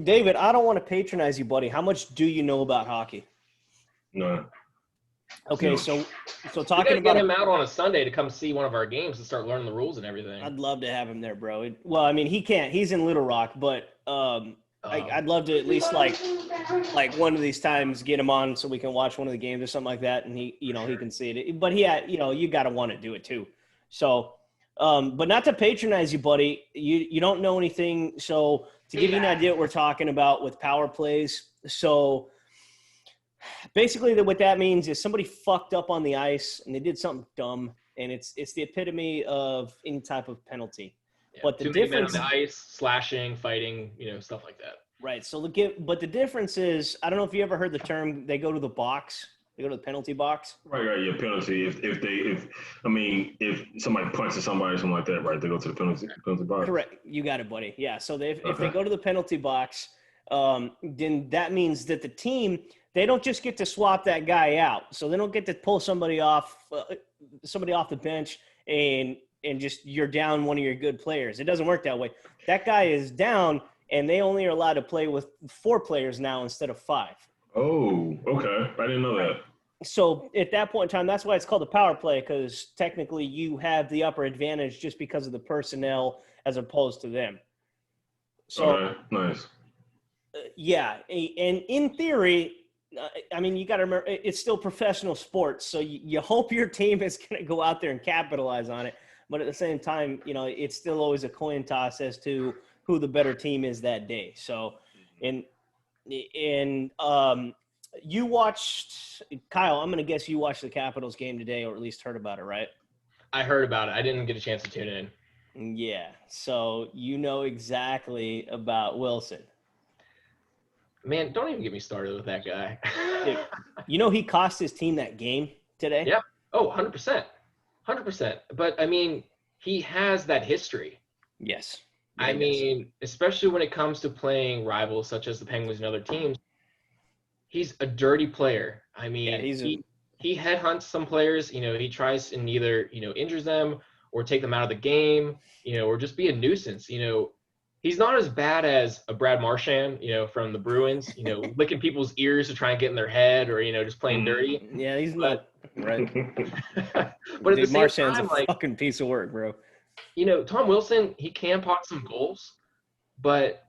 David, I don't want to patronize you, buddy. How much do you know about hockey? No. Okay, No. so we talking gotta about get him out on a Sunday to come see one of our games and start learning the rules and everything. I'd love to have him there, bro. Well, I mean, he can't. He's in Little Rock, but I'd love to at least like one of these times get him on so we can watch one of the games or something like that, and he can see it. But you got to want to do it too. So, but not to patronize you, buddy. You don't know anything. So to give you an idea what we're talking about with power plays. So basically what that means is somebody fucked up on the ice and they did something dumb, and it's the epitome of any type of penalty. Yeah, but the too many difference men on the ice, slashing, fighting, stuff like that. Right. So but the difference is, I don't know if you ever heard the term, they go to the box. They go to the penalty box. Right. Yeah, penalty. If somebody punches somebody or something like that, right, they go to the penalty box. Correct. You got it, buddy. Yeah. So if they go to the penalty box, then that means that the team, they don't just get to swap that guy out. So they don't get to pull somebody off the bench and just you're down one of your good players. It doesn't work that way. That guy is down, and they only are allowed to play with 4 players now instead of 5. Oh, okay. I didn't know that. So at that point in time, that's why it's called a power play, because technically you have the upper advantage just because of the personnel as opposed to them. So, okay, nice. Yeah, and in theory, you got to remember, it's still professional sports, so you hope your team is going to go out there and capitalize on it. But at the same time, it's still always a coin toss as to who the better team is that day. So, you watched, Kyle, I'm going to guess you watched the Capitals game today, or at least heard about it, right? I heard about it. I didn't get a chance to tune in. Yeah. So you know exactly about Wilson. Man, don't even get me started with that guy. Dude, he cost his team that game today? Yeah. Oh, 100%. 100%. But, he has that history. Yes. Especially when it comes to playing rivals such as the Penguins and other teams, he's a dirty player. He headhunts some players. He tries and either, injures them or take them out of the game, or just be a nuisance. He's not as bad as a Brad Marchand, from the Bruins, licking people's ears to try and get in their head, or, just playing dirty. Yeah, he's not right. But at the same Marchand's time, a fucking piece of work, bro. Tom Wilson, he can pot some goals, but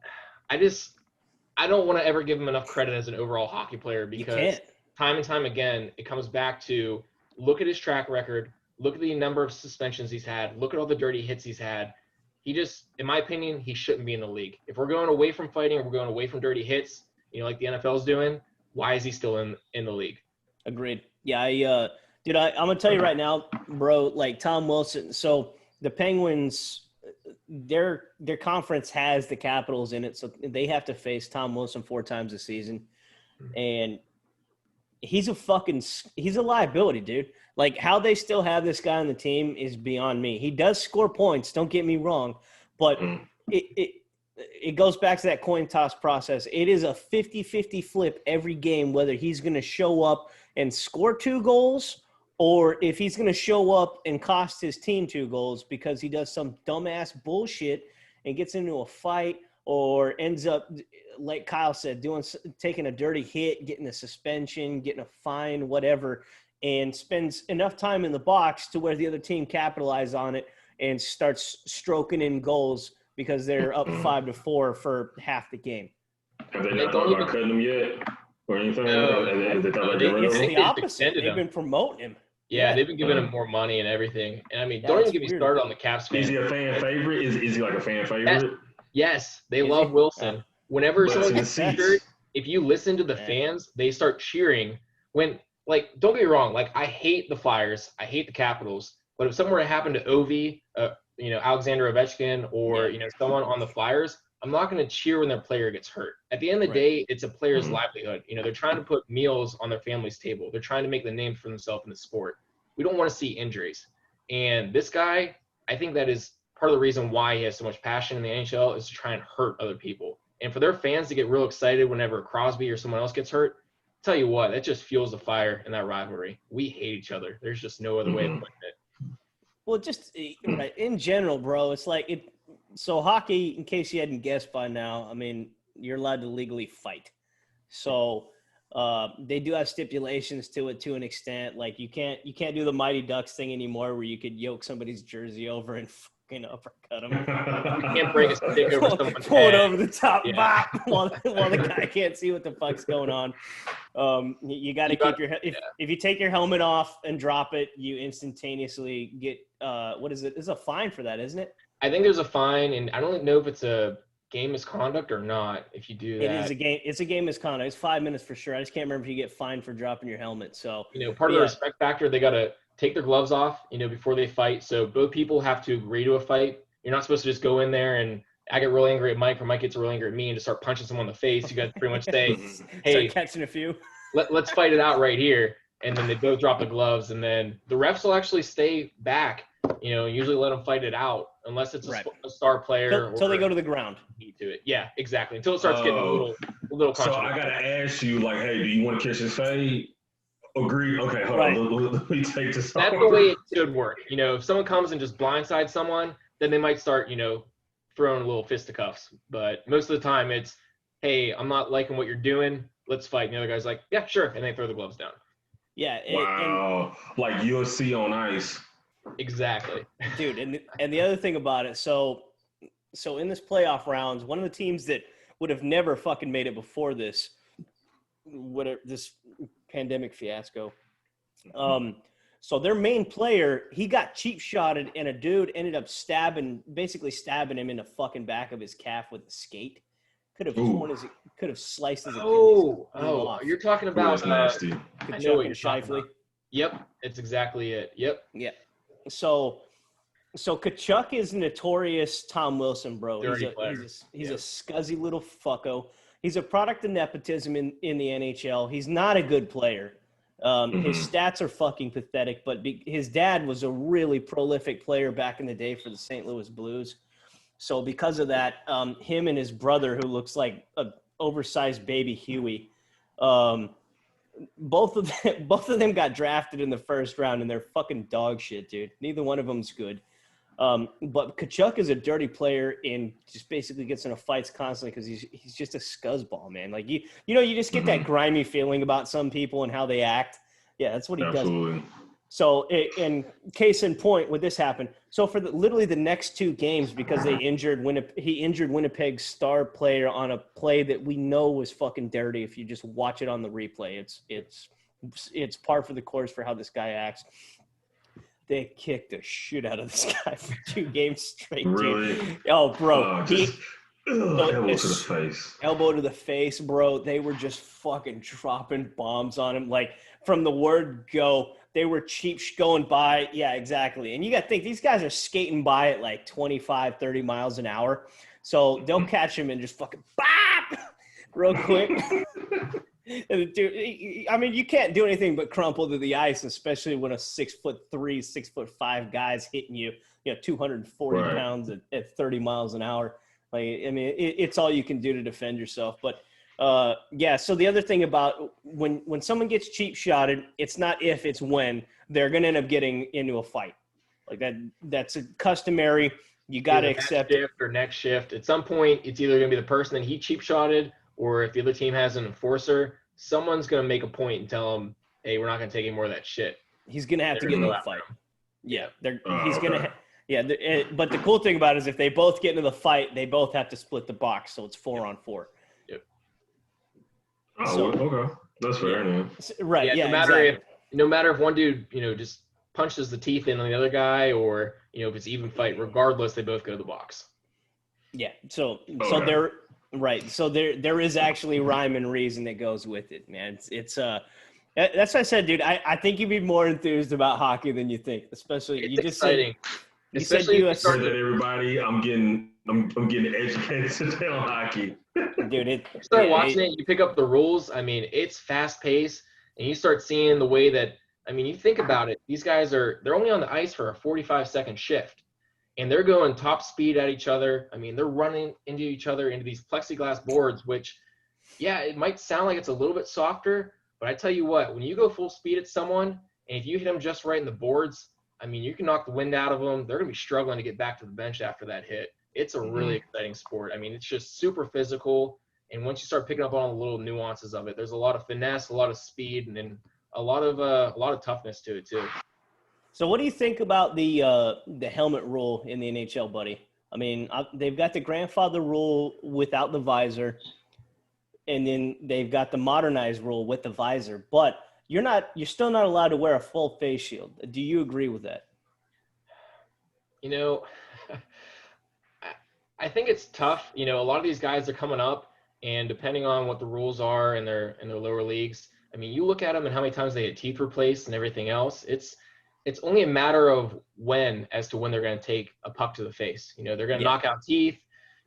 I don't want to ever give him enough credit as an overall hockey player, because time and time again, it comes back to look at his track record, look at the number of suspensions he's had, look at all the dirty hits he's had. He just, in my opinion, he shouldn't be in the league. If we're going away from fighting, or we're going away from dirty hits, like the NFL's doing, why is he still in the league? Agreed. Yeah, I'm going to tell you right now, bro, like Tom Wilson. So the Penguins, their conference has the Capitals in it, so they have to face Tom Wilson 4 times a season. And he's a liability, dude. Like, how they still have this guy on the team is beyond me. He does score points, don't get me wrong, but it goes back to that coin toss process. It is a 50-50 flip every game whether he's going to show up and score 2 goals, or if he's going to show up and cost his team 2 goals because he does some dumbass bullshit and gets into a fight, or ends up, like Kyle said, taking a dirty hit, getting a suspension, getting a fine, whatever, and spends enough time in the box to where the other team capitalize on it and starts stroking in goals because they're up 5-4 for half the game. Have they not thought about cutting him yet, or anything? It's the opposite. They've been promoting him. Yeah, they've been giving him more money and everything. And I mean, don't even get me weird. started on the Caps fan. Is he a fan favorite? Is he like a fan favorite? Yes, they love Wilson. Whenever someone gets injured, if you listen to the fans, they start cheering. When, like, don't get me wrong, like, I hate the Flyers, I hate the Capitals, but if something were to happen to Ovi, Alexander Ovechkin, or someone on the Flyers, I'm not going to cheer when their player gets hurt. At the end of the day, it's a player's livelihood. They're trying to put meals on their family's table. They're trying to make the name for themselves in the sport. We don't want to see injuries. And this guy, I think that is part of the reason why he has so much passion in the NHL, is to try and hurt other people. And for their fans to get real excited whenever Crosby or someone else gets hurt, tell you what, that just fuels the fire in that rivalry. We hate each other. There's just no other way of putting it. Well, just in general, bro, it's like it. So hockey, in case you hadn't guessed by now, I mean, you're allowed to legally fight. So they do have stipulations to it to an extent. Like you can't do the Mighty Ducks thing anymore, where you could yoke somebody's jersey over and fucking uppercut them. You can't break a stick over someone's pull head. it over the top, bop, while the guy can't see what the fuck's going on. You got to keep your if you take your helmet off and drop it, you instantaneously get what is it? There's a fine for that, isn't it? I think there's a fine, and I don't know if it's a game misconduct or not. If you do that, it is a game. It's a game misconduct. It's 5 minutes for sure. I just can't remember if you get fined for dropping your helmet. So part of the respect factor, they got to take their gloves off, before they fight. So both people have to agree to a fight. You're not supposed to just go in there and I get real angry at Mike, or Mike gets real angry at me, and just start punching someone in the face. You got to pretty much say, "Hey, start catching a few. Let's fight it out right here." And then they both drop the gloves, and then the refs will actually stay back. Usually let them fight it out, unless it's a star player. Until they go to the ground. To it. Yeah, exactly. Until it starts getting a little So I got to ask you, like, hey, do you want to catch his fade? Agree. Okay, hold on. Let me take this off. That's the way it should work. If someone comes and just blindsides someone, then they might start, throwing a little fisticuffs. But most of the time it's, hey, I'm not liking what you're doing. Let's fight. And the other guy's like, yeah, sure. And they throw the gloves down. Yeah. Wow. Like UFC on ice. Exactly. Dude, and the other thing about it, so in this playoff rounds, one of the teams that would have never fucking made it before this pandemic fiasco. So their main player, he got cheap shotted, and a dude ended up basically stabbing him in the fucking back of his calf with a skate. Could have sliced his Achilles. Oh, you're talking about nasty. I know what you're talking about. Yep, it's exactly it. Yep. Yeah. So Kachuk is notorious Tom Wilson, bro. He's a scuzzy little fucko. He's a product of nepotism in the NHL. He's not a good player. His stats are fucking pathetic, but his dad was a really prolific player back in the day for the St. Louis Blues. So because of that, him and his brother, who looks like an oversized baby Huey, both of them got drafted in the first round, and they're fucking dog shit, dude. Neither one of them's good. But Kachuk is a dirty player and just basically gets into fights constantly because he's just a scuzzball, man. Like you just get that grimy feeling about some people and how they act. Yeah, that's what he does. So, in case in point, would this happen? So for literally the next two games, because he injured Winnipeg's star player on a play that we know was fucking dirty. If you just watch it on the replay, it's par for the course for how this guy acts. They kicked the shit out of this guy for 2 games straight. Really? Dude. Oh, bro. Elbow to the face. Elbow to the face, bro. They were just fucking dropping bombs on him. Like, from the word go, they were cheap going by. Yeah, exactly. And you got to think, these guys are skating by at like 25, 30 miles an hour. So they'll catch him and just fucking bop real quick. And dude, I mean, you can't do anything but crumple to the ice, especially when a 6'3", 6'5" guy's hitting you, 240 pounds at 30 miles an hour. Like, I mean, it's all you can do to defend yourself. But yeah. So the other thing about when someone gets cheap shotted, it's not if, it's when they're going to end up getting into a fight. Like that's a customary. You got to accept shift or next shift. At some point, it's either going to be the person that he cheap shotted, or if the other team has an enforcer, someone's going to make a point and tell him, hey, we're not going to take any more of that shit. He's going to have to get into a fight. Yeah. He's going to but the cool thing about it is if they both get into the fight, they both have to split the box. So it's 4-on-4. Yep. Okay. That's fair, man. Right. Yeah. Yeah, No matter no matter if one dude, just punches the teeth in on the other guy or, if it's even fight, regardless, they both go to the box. Yeah. So there, right. So there is actually rhyme and reason that goes with it, man. That's what I said, dude. I think you'd be more enthused about hockey than you think, especially It's you just exciting. You Especially said US. With it, everybody, I'm getting educated today on hockey. Dude, you start watching it, you pick up the rules. I mean, it's fast paced, and you start seeing the way that, you think about it. These guys they're only on the ice for a 45-second shift, and they're going top speed at each other. I mean, they're running into each other into these plexiglass boards, which, yeah, it might sound like it's a little bit softer, but I tell you what, when you go full speed at someone, and if you hit them just right in the boards, you can knock the wind out of them. They're going to be struggling to get back to the bench after that hit. It's a really exciting sport. It's just super physical. And once you start picking up on the little nuances of it, there's a lot of finesse, a lot of speed, and then a lot of toughness to it too. So what do you think about the helmet rule in the NHL, buddy? They've got the grandfather rule without the visor, and then they've got the modernized rule with the visor, but you're still not allowed to wear a full face shield. Do you agree with that? I think it's tough. A lot of these guys are coming up, and depending on what the rules are in their lower leagues, you look at them and how many times they get teeth replaced and everything else. It's only a matter of when they're going to take a puck to the face. They're going to knock out teeth.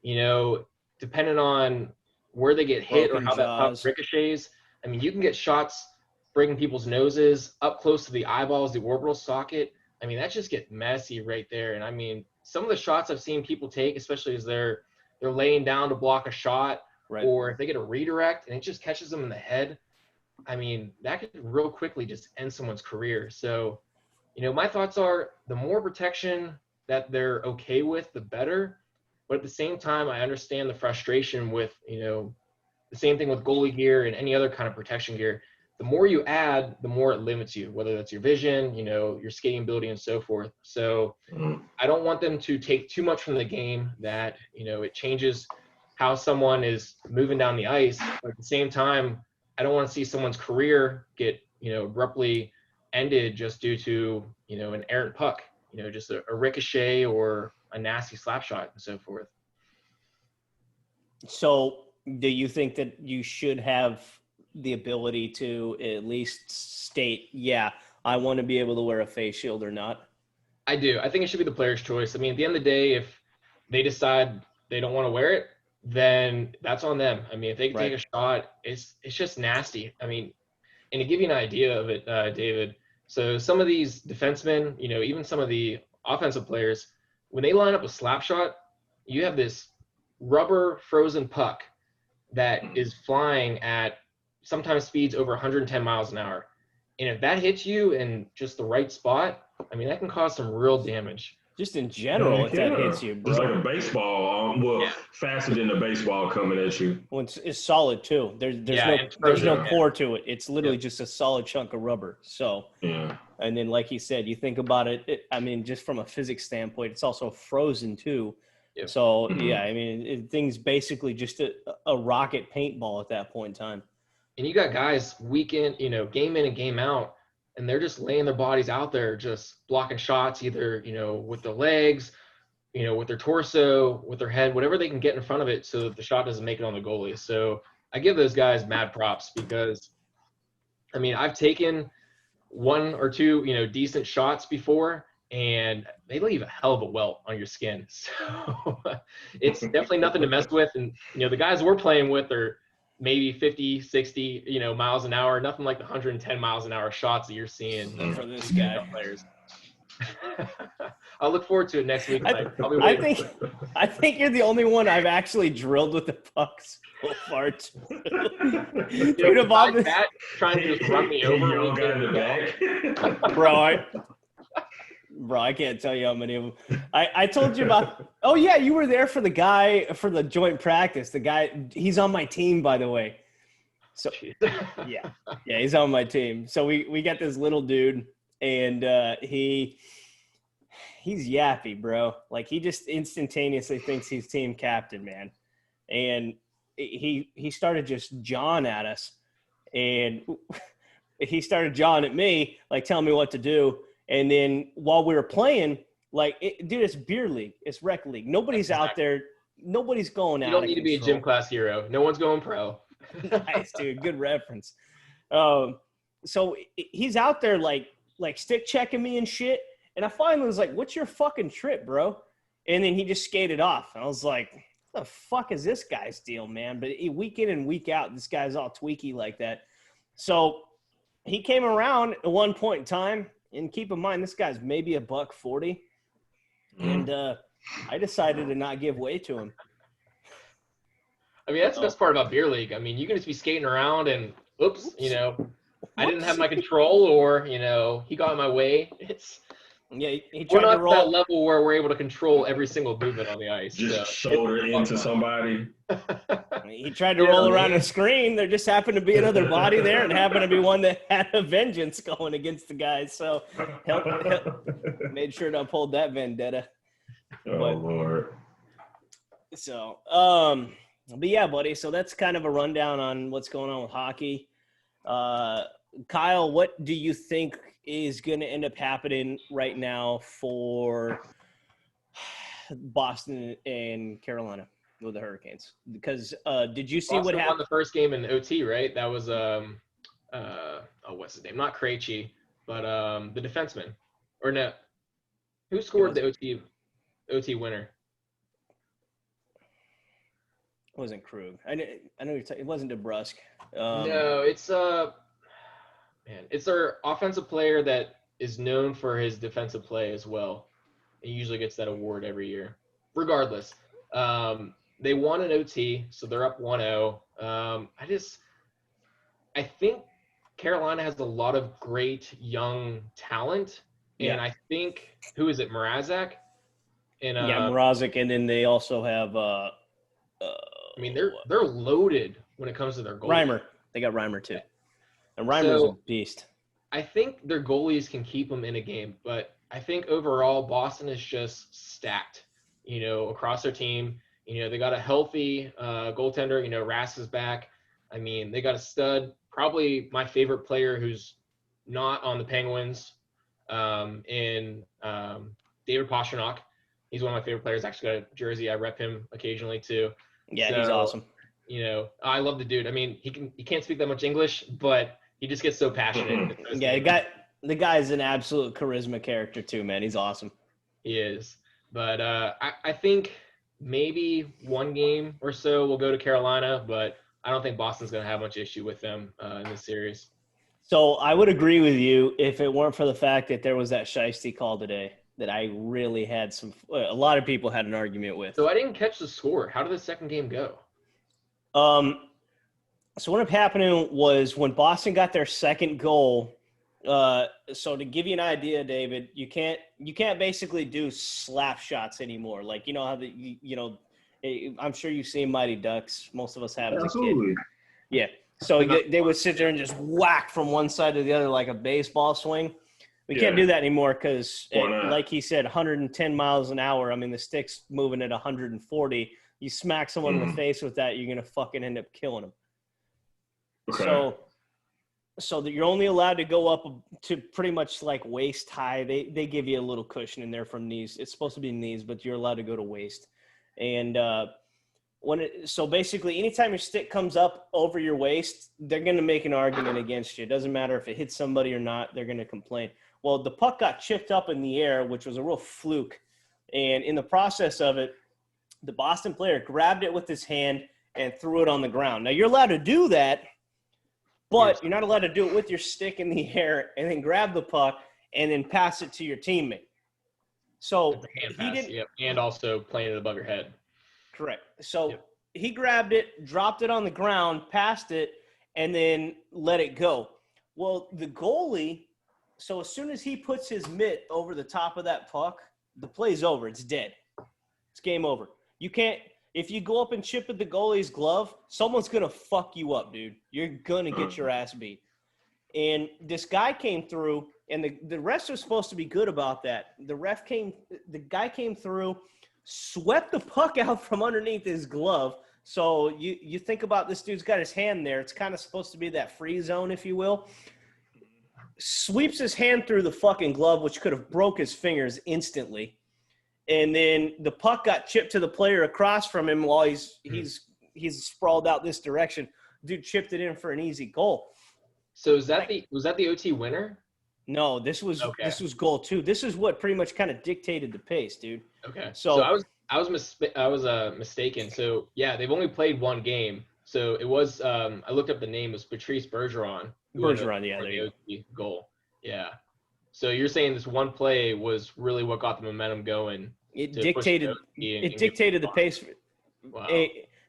Depending on where they get hit or how that puck ricochets. You can get shots breaking people's noses up close to the eyeballs, the orbital socket. That just gets messy right there. And some of the shots I've seen people take, especially as they're laying down to block a shot, right, or if they get a redirect and it just catches them in the head, that could real quickly just end someone's career. So, my thoughts are the more protection that they're okay with, the better. But at the same time, I understand the frustration with, the same thing with goalie gear and any other kind of protection gear. The more you add, the more it limits you, whether that's your vision, your skating ability and so forth. So I don't want them to take too much from the game that, it changes how someone is moving down the ice. But at the same time, I don't want to see someone's career get, abruptly ended just due to, an errant puck, just a ricochet or a nasty slap shot and so forth. So do you think that you should have the ability to at least state, I want to be able to wear a face shield or not? I do. I think it should be the player's choice. At the end of the day, if they decide they don't want to wear it, then that's on them. If they can take a shot, it's just nasty. And to give you an idea of it, David, so some of these defensemen, even some of the offensive players, when they line up a slap shot, you have this rubber frozen puck that is flying at sometimes speeds over 110 miles an hour. And if that hits you in just the right spot, that can cause some real damage. Just in general, if that hits you, bro. It's like a baseball, faster than a baseball coming at you. Well, it's solid too. There's no core to it. It's literally just a solid chunk of rubber. So, and then like you said, you think about it, just from a physics standpoint, it's also frozen too. Yep. So, things basically just a rocket paintball at that point in time. And you got guys week in, game in and game out, and they're just laying their bodies out there, just blocking shots, either, with their legs, with their torso, with their head, whatever they can get in front of it so that the shot doesn't make it on the goalie. So I give those guys mad props because, I've taken one or two, decent shots before, and they leave a hell of a welt on your skin. So it's definitely nothing to mess with. And, the guys we're playing with are maybe 50, 60, miles an hour, nothing like the 110 miles an hour shots that you're seeing for this guy. Players. I'll look forward to it next week. I think you're the only one I've actually drilled with the pucks so far. Dude, of all this, trying to just run me over. Bro, I can't tell you how many of them. I told you about. Oh yeah, you were there for the guy for the joint practice. The guy, he's on my team, by the way. So yeah, he's on my team. So we got this little dude, and he's yappy, bro. Like he just instantaneously thinks he's team captain, man. And he started just jawing at us, and he started jawing at me, like telling me what to do. And then while we were playing, dude, it's beer league, it's rec league. Nobody's out there. Nobody's going out. You don't need to be a gym class hero. No one's going pro. Nice, dude. Good reference. So he's out there like stick checking me and shit. And I finally was like, "What's your fucking trip, bro?" And then he just skated off. And I was like, "What the fuck is this guy's deal, man?" But week in and week out, this guy's all tweaky like that. So he came around at one point in time. And keep in mind, this guy's maybe $140. And I decided to not give way to him. I mean, that's the best part about beer league. I mean, you can just be skating around and, oops, I didn't have my control, or, he got in my way. He we're tried not to roll. at that level where we're able to control every single movement on the ice. Just shoulder into somebody. He tried to roll around a screen. There just happened to be another body there, and happened to be one that had a vengeance going against the guys. So made sure to uphold that vendetta. Lord. So, but yeah, buddy. So that's kind of a rundown on what's going on with hockey. Kyle, what do you think is going to end up happening right now for Boston and Carolina with the Hurricanes? Because did you see Boston what happened? won the first game in OT, right? That was what's his name? Not Krejci, but the defenseman. Or no, who scored the OT winner? It wasn't Krug. I know you're it wasn't DeBrusque. No, it's it's our offensive player that is known for his defensive play as well. He usually gets that award every year. Regardless, they won an OT, so they're up 1-0. I think Carolina has a lot of great young talent, and I think who is it, Mrazek? And Mrazek, and then they also have. I mean, they're loaded when it comes to their goalies. Reimer. They got Reimer too. And Reimer's a beast. I think their goalies can keep them in a game, but I think overall Boston is just stacked, across their team. They got a healthy goaltender, Rask is back. I mean, they got a stud, probably my favorite player who's not on the Penguins, in David Pastrnak. He's one of my favorite players. Actually got a jersey. I rep him occasionally too. Yeah, he's awesome. I love the dude. I mean, he can't speak that much English, but he just gets so passionate. Yeah, the guy's an absolute charisma character too, man. He's awesome. He is. But I think maybe one game or so will go to Carolina, but I don't think Boston's going to have much issue with them in this series. So I would agree with you if it weren't for the fact that there was that shiesty call today that I really had a lot of people had an argument with. So I didn't catch the score. How did the second game go? So what happened was when Boston got their second goal. So to give you an idea, David, you can't basically do slap shots anymore. Like, how I'm sure you've seen Mighty Ducks. Most of us have as a kid. Yeah. So they would sit there and just whack from one side to the other like a baseball swing. We can't do that anymore because, like he said, 110 miles an hour. I mean, the stick's moving at 140. You smack someone in the face with that, you're going to fucking end up killing them. Okay. So that you're only allowed to go up to pretty much like waist high. They give you a little cushion in there from knees. It's supposed to be knees, but you're allowed to go to waist. And so basically, anytime your stick comes up over your waist, they're going to make an argument against you. It doesn't matter if it hits somebody or not. They're going to complain. Well, the puck got chipped up in the air, which was a real fluke. And in the process of it, the Boston player grabbed it with his hand and threw it on the ground. Now, you're allowed to do that, but you're not allowed to do it with your stick in the air and then grab the puck and then pass it to your teammate. So he didn't. And also playing it above your head. Correct. So he grabbed it, dropped it on the ground, passed it, and then let it go. Well, the goalie, so as soon as he puts his mitt over the top of that puck, the play's over. It's dead. It's game over. You can't – if you go up and chip at the goalie's glove, someone's going to fuck you up, dude. You're going to get your ass beat. And this guy came through, and the refs are supposed to be good about that. The guy came through, swept the puck out from underneath his glove. So you think about this dude's got his hand there. It's kind of supposed to be that free zone, if you will. sweeps his hand through the fucking glove, which could have broke his fingers instantly. And then the puck got chipped to the player across from him while he's sprawled out this direction. Dude chipped it in for an easy goal. So was that the OT winner? No, this was goal 2. This is what pretty much kind of dictated the pace, dude. Okay. So I was mistaken. So yeah, they've only played one game. So it was I looked up the name. It was Patrice Bergeron. Bergeron, yeah, there you go. The goal. Yeah. So you're saying this one play was really what got the momentum going. It dictated the pace. Wow.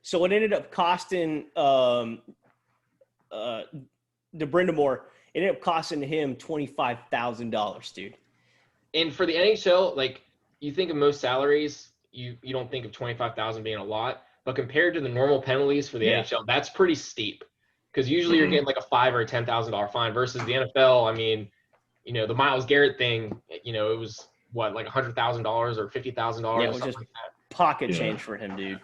So it ended up costing DeBrindamore. It ended up costing him $25,000, dude. And for the NHL, like, you think of most salaries, you don't think of $25,000 being a lot, but compared to the normal penalties for the NHL, that's pretty steep. Because usually you're getting like a $5,000 or $10,000 fine versus the NFL. I mean, you know, the Myles Garrett thing, you know, it was what, like $100,000 or $50,000? Yeah, it was just pocket change for him, dude.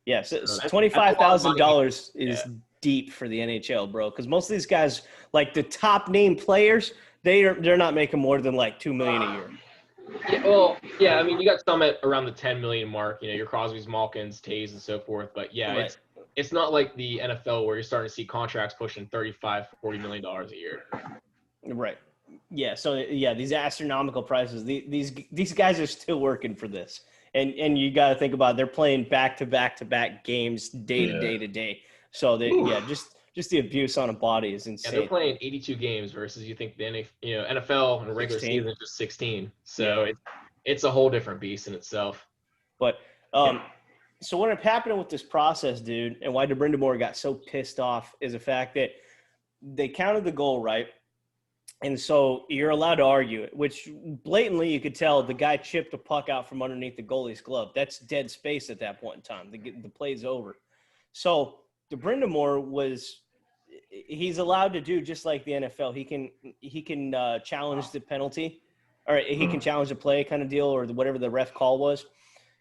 Yeah, so $25,000 is deep for the NHL, bro. Because most of these guys, like the top name players, they're not making more than like $2 million a year. Yeah, well, yeah, I mean, you got some at around the 10 million mark. You know, your Crosby's, Malkins, Tays, and so forth. But yeah, right. It's not like the NFL where you're starting to see contracts pushing $35, $40 million a year. Right. Yeah. So yeah, these astronomical prices. These guys are still working for this, and you got to think about it, they're playing back to back games, day to day. So just the abuse on a body is insane. Yeah, they're playing 82 games versus you think the NFL and a regular 16. Season is just 16. So it's a whole different beast in itself. But so what ended up happening with this process, dude, and why DeBrindamore got so pissed off is the fact that they counted the goal right. And so you're allowed to argue it, which blatantly you could tell the guy chipped a puck out from underneath the goalie's glove. That's dead space at that point in time. The play's over. So DeBrindamore he's allowed to do just like the NFL. He can challenge the penalty, or he can challenge the play kind of deal, or whatever the ref call was.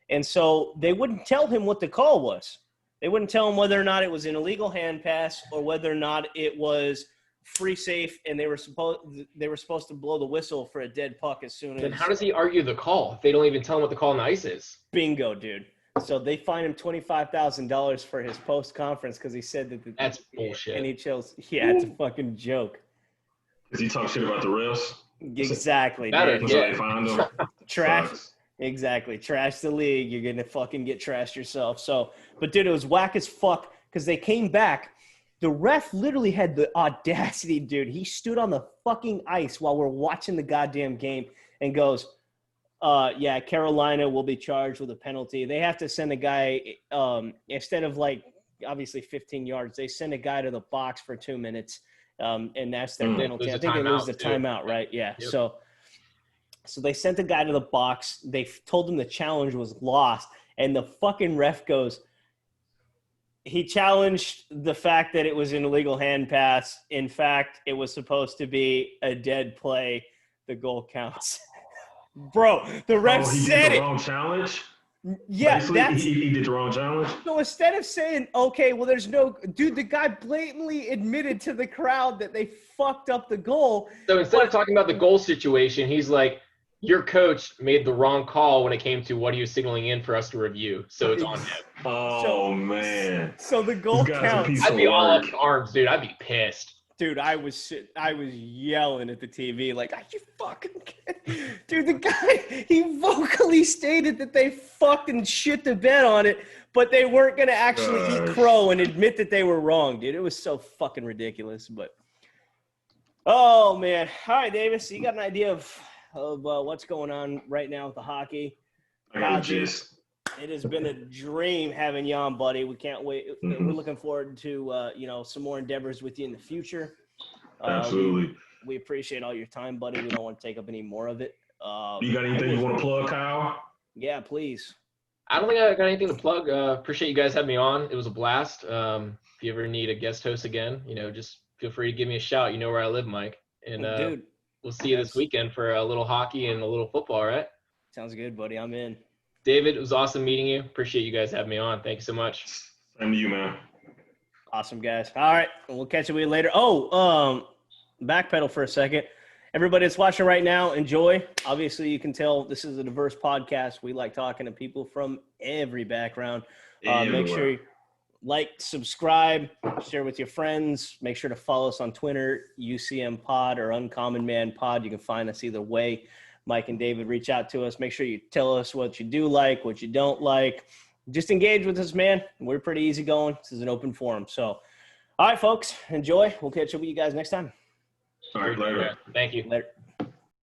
And so they wouldn't tell him what the call was. They wouldn't tell him whether or not it was an illegal hand pass or whether or not it was free safe, and they were supposed to blow the whistle for a dead puck as soon as. Then how does he argue the call if they don't even tell him what the call on the ice is? Bingo, dude. So they fined him $25,000 for his post conference because he said that that's bullshit. NHL's it's a fucking joke. Does he talk shit about the refs? Exactly, dude. They find him. Trash. Exactly. Trash the league. You're gonna fucking get trashed yourself. So, but dude, it was whack as fuck because they came back. The ref literally had the audacity, dude. He stood on the fucking ice while we're watching the goddamn game and goes, Carolina will be charged with a penalty. They have to send a guy, instead of like obviously 15 yards, they send a guy to the box for 2 minutes, and that's their penalty. I think they lose the timeout, right? Yeah. Yep. So they sent the guy to the box. They told him the challenge was lost, and the fucking ref goes, he challenged the fact that it was an illegal hand pass. In fact, it was supposed to be a dead play. The goal counts. Bro, the ref said it. He did the wrong challenge? Yeah, he did the wrong challenge? So instead of saying, okay, well, there's no – dude, the guy blatantly admitted to the crowd that they fucked up the goal. So instead of talking about the goal situation, he's like, your coach made the wrong call when it came to what he was signaling in for us to review. So it's on him. Oh, man. So the goal counts. I'd be all up in arms, dude. I'd be pissed. Dude, I was yelling at the TV like, are you fucking kidding? Dude, the guy, he vocally stated that they fucking shit the bed on it, but they weren't going to actually eat crow and admit that they were wrong, dude. It was so fucking ridiculous. But, oh, man. All right, Davis, you got an idea of what's going on right now with the hockey? I got a gist. It has been a dream having you on, buddy. We can't wait. We're looking forward to, some more endeavors with you in the future. Absolutely. We appreciate all your time, buddy. We don't want to take up any more of it. You got anything you want to plug, Kyle? Yeah, please. I don't think I got anything to plug. Appreciate you guys having me on. It was a blast. If you ever need a guest host again, just feel free to give me a shout. You know where I live, Mike. And dude, we'll see you this weekend for a little hockey and a little football, all right? Sounds good, buddy. I'm in. David, it was awesome meeting you. Appreciate you guys having me on. Thank you so much. Same to you, man. Awesome, guys. All right. We'll catch you later. Oh, backpedal for a second. Everybody that's watching right now, enjoy. Obviously, you can tell this is a diverse podcast. We like talking to people from every background. Make sure you like, subscribe, share with your friends. Make sure to follow us on Twitter, UCM Pod or Uncommon Man Pod. You can find us either way. Mike and David reach out to us. Make sure you tell us what you do like, what you don't like. Just engage with us, man. We're pretty easygoing. This is an open forum. So, all right, folks, enjoy. We'll catch up with you guys next time. All right, later. Thank you. Later.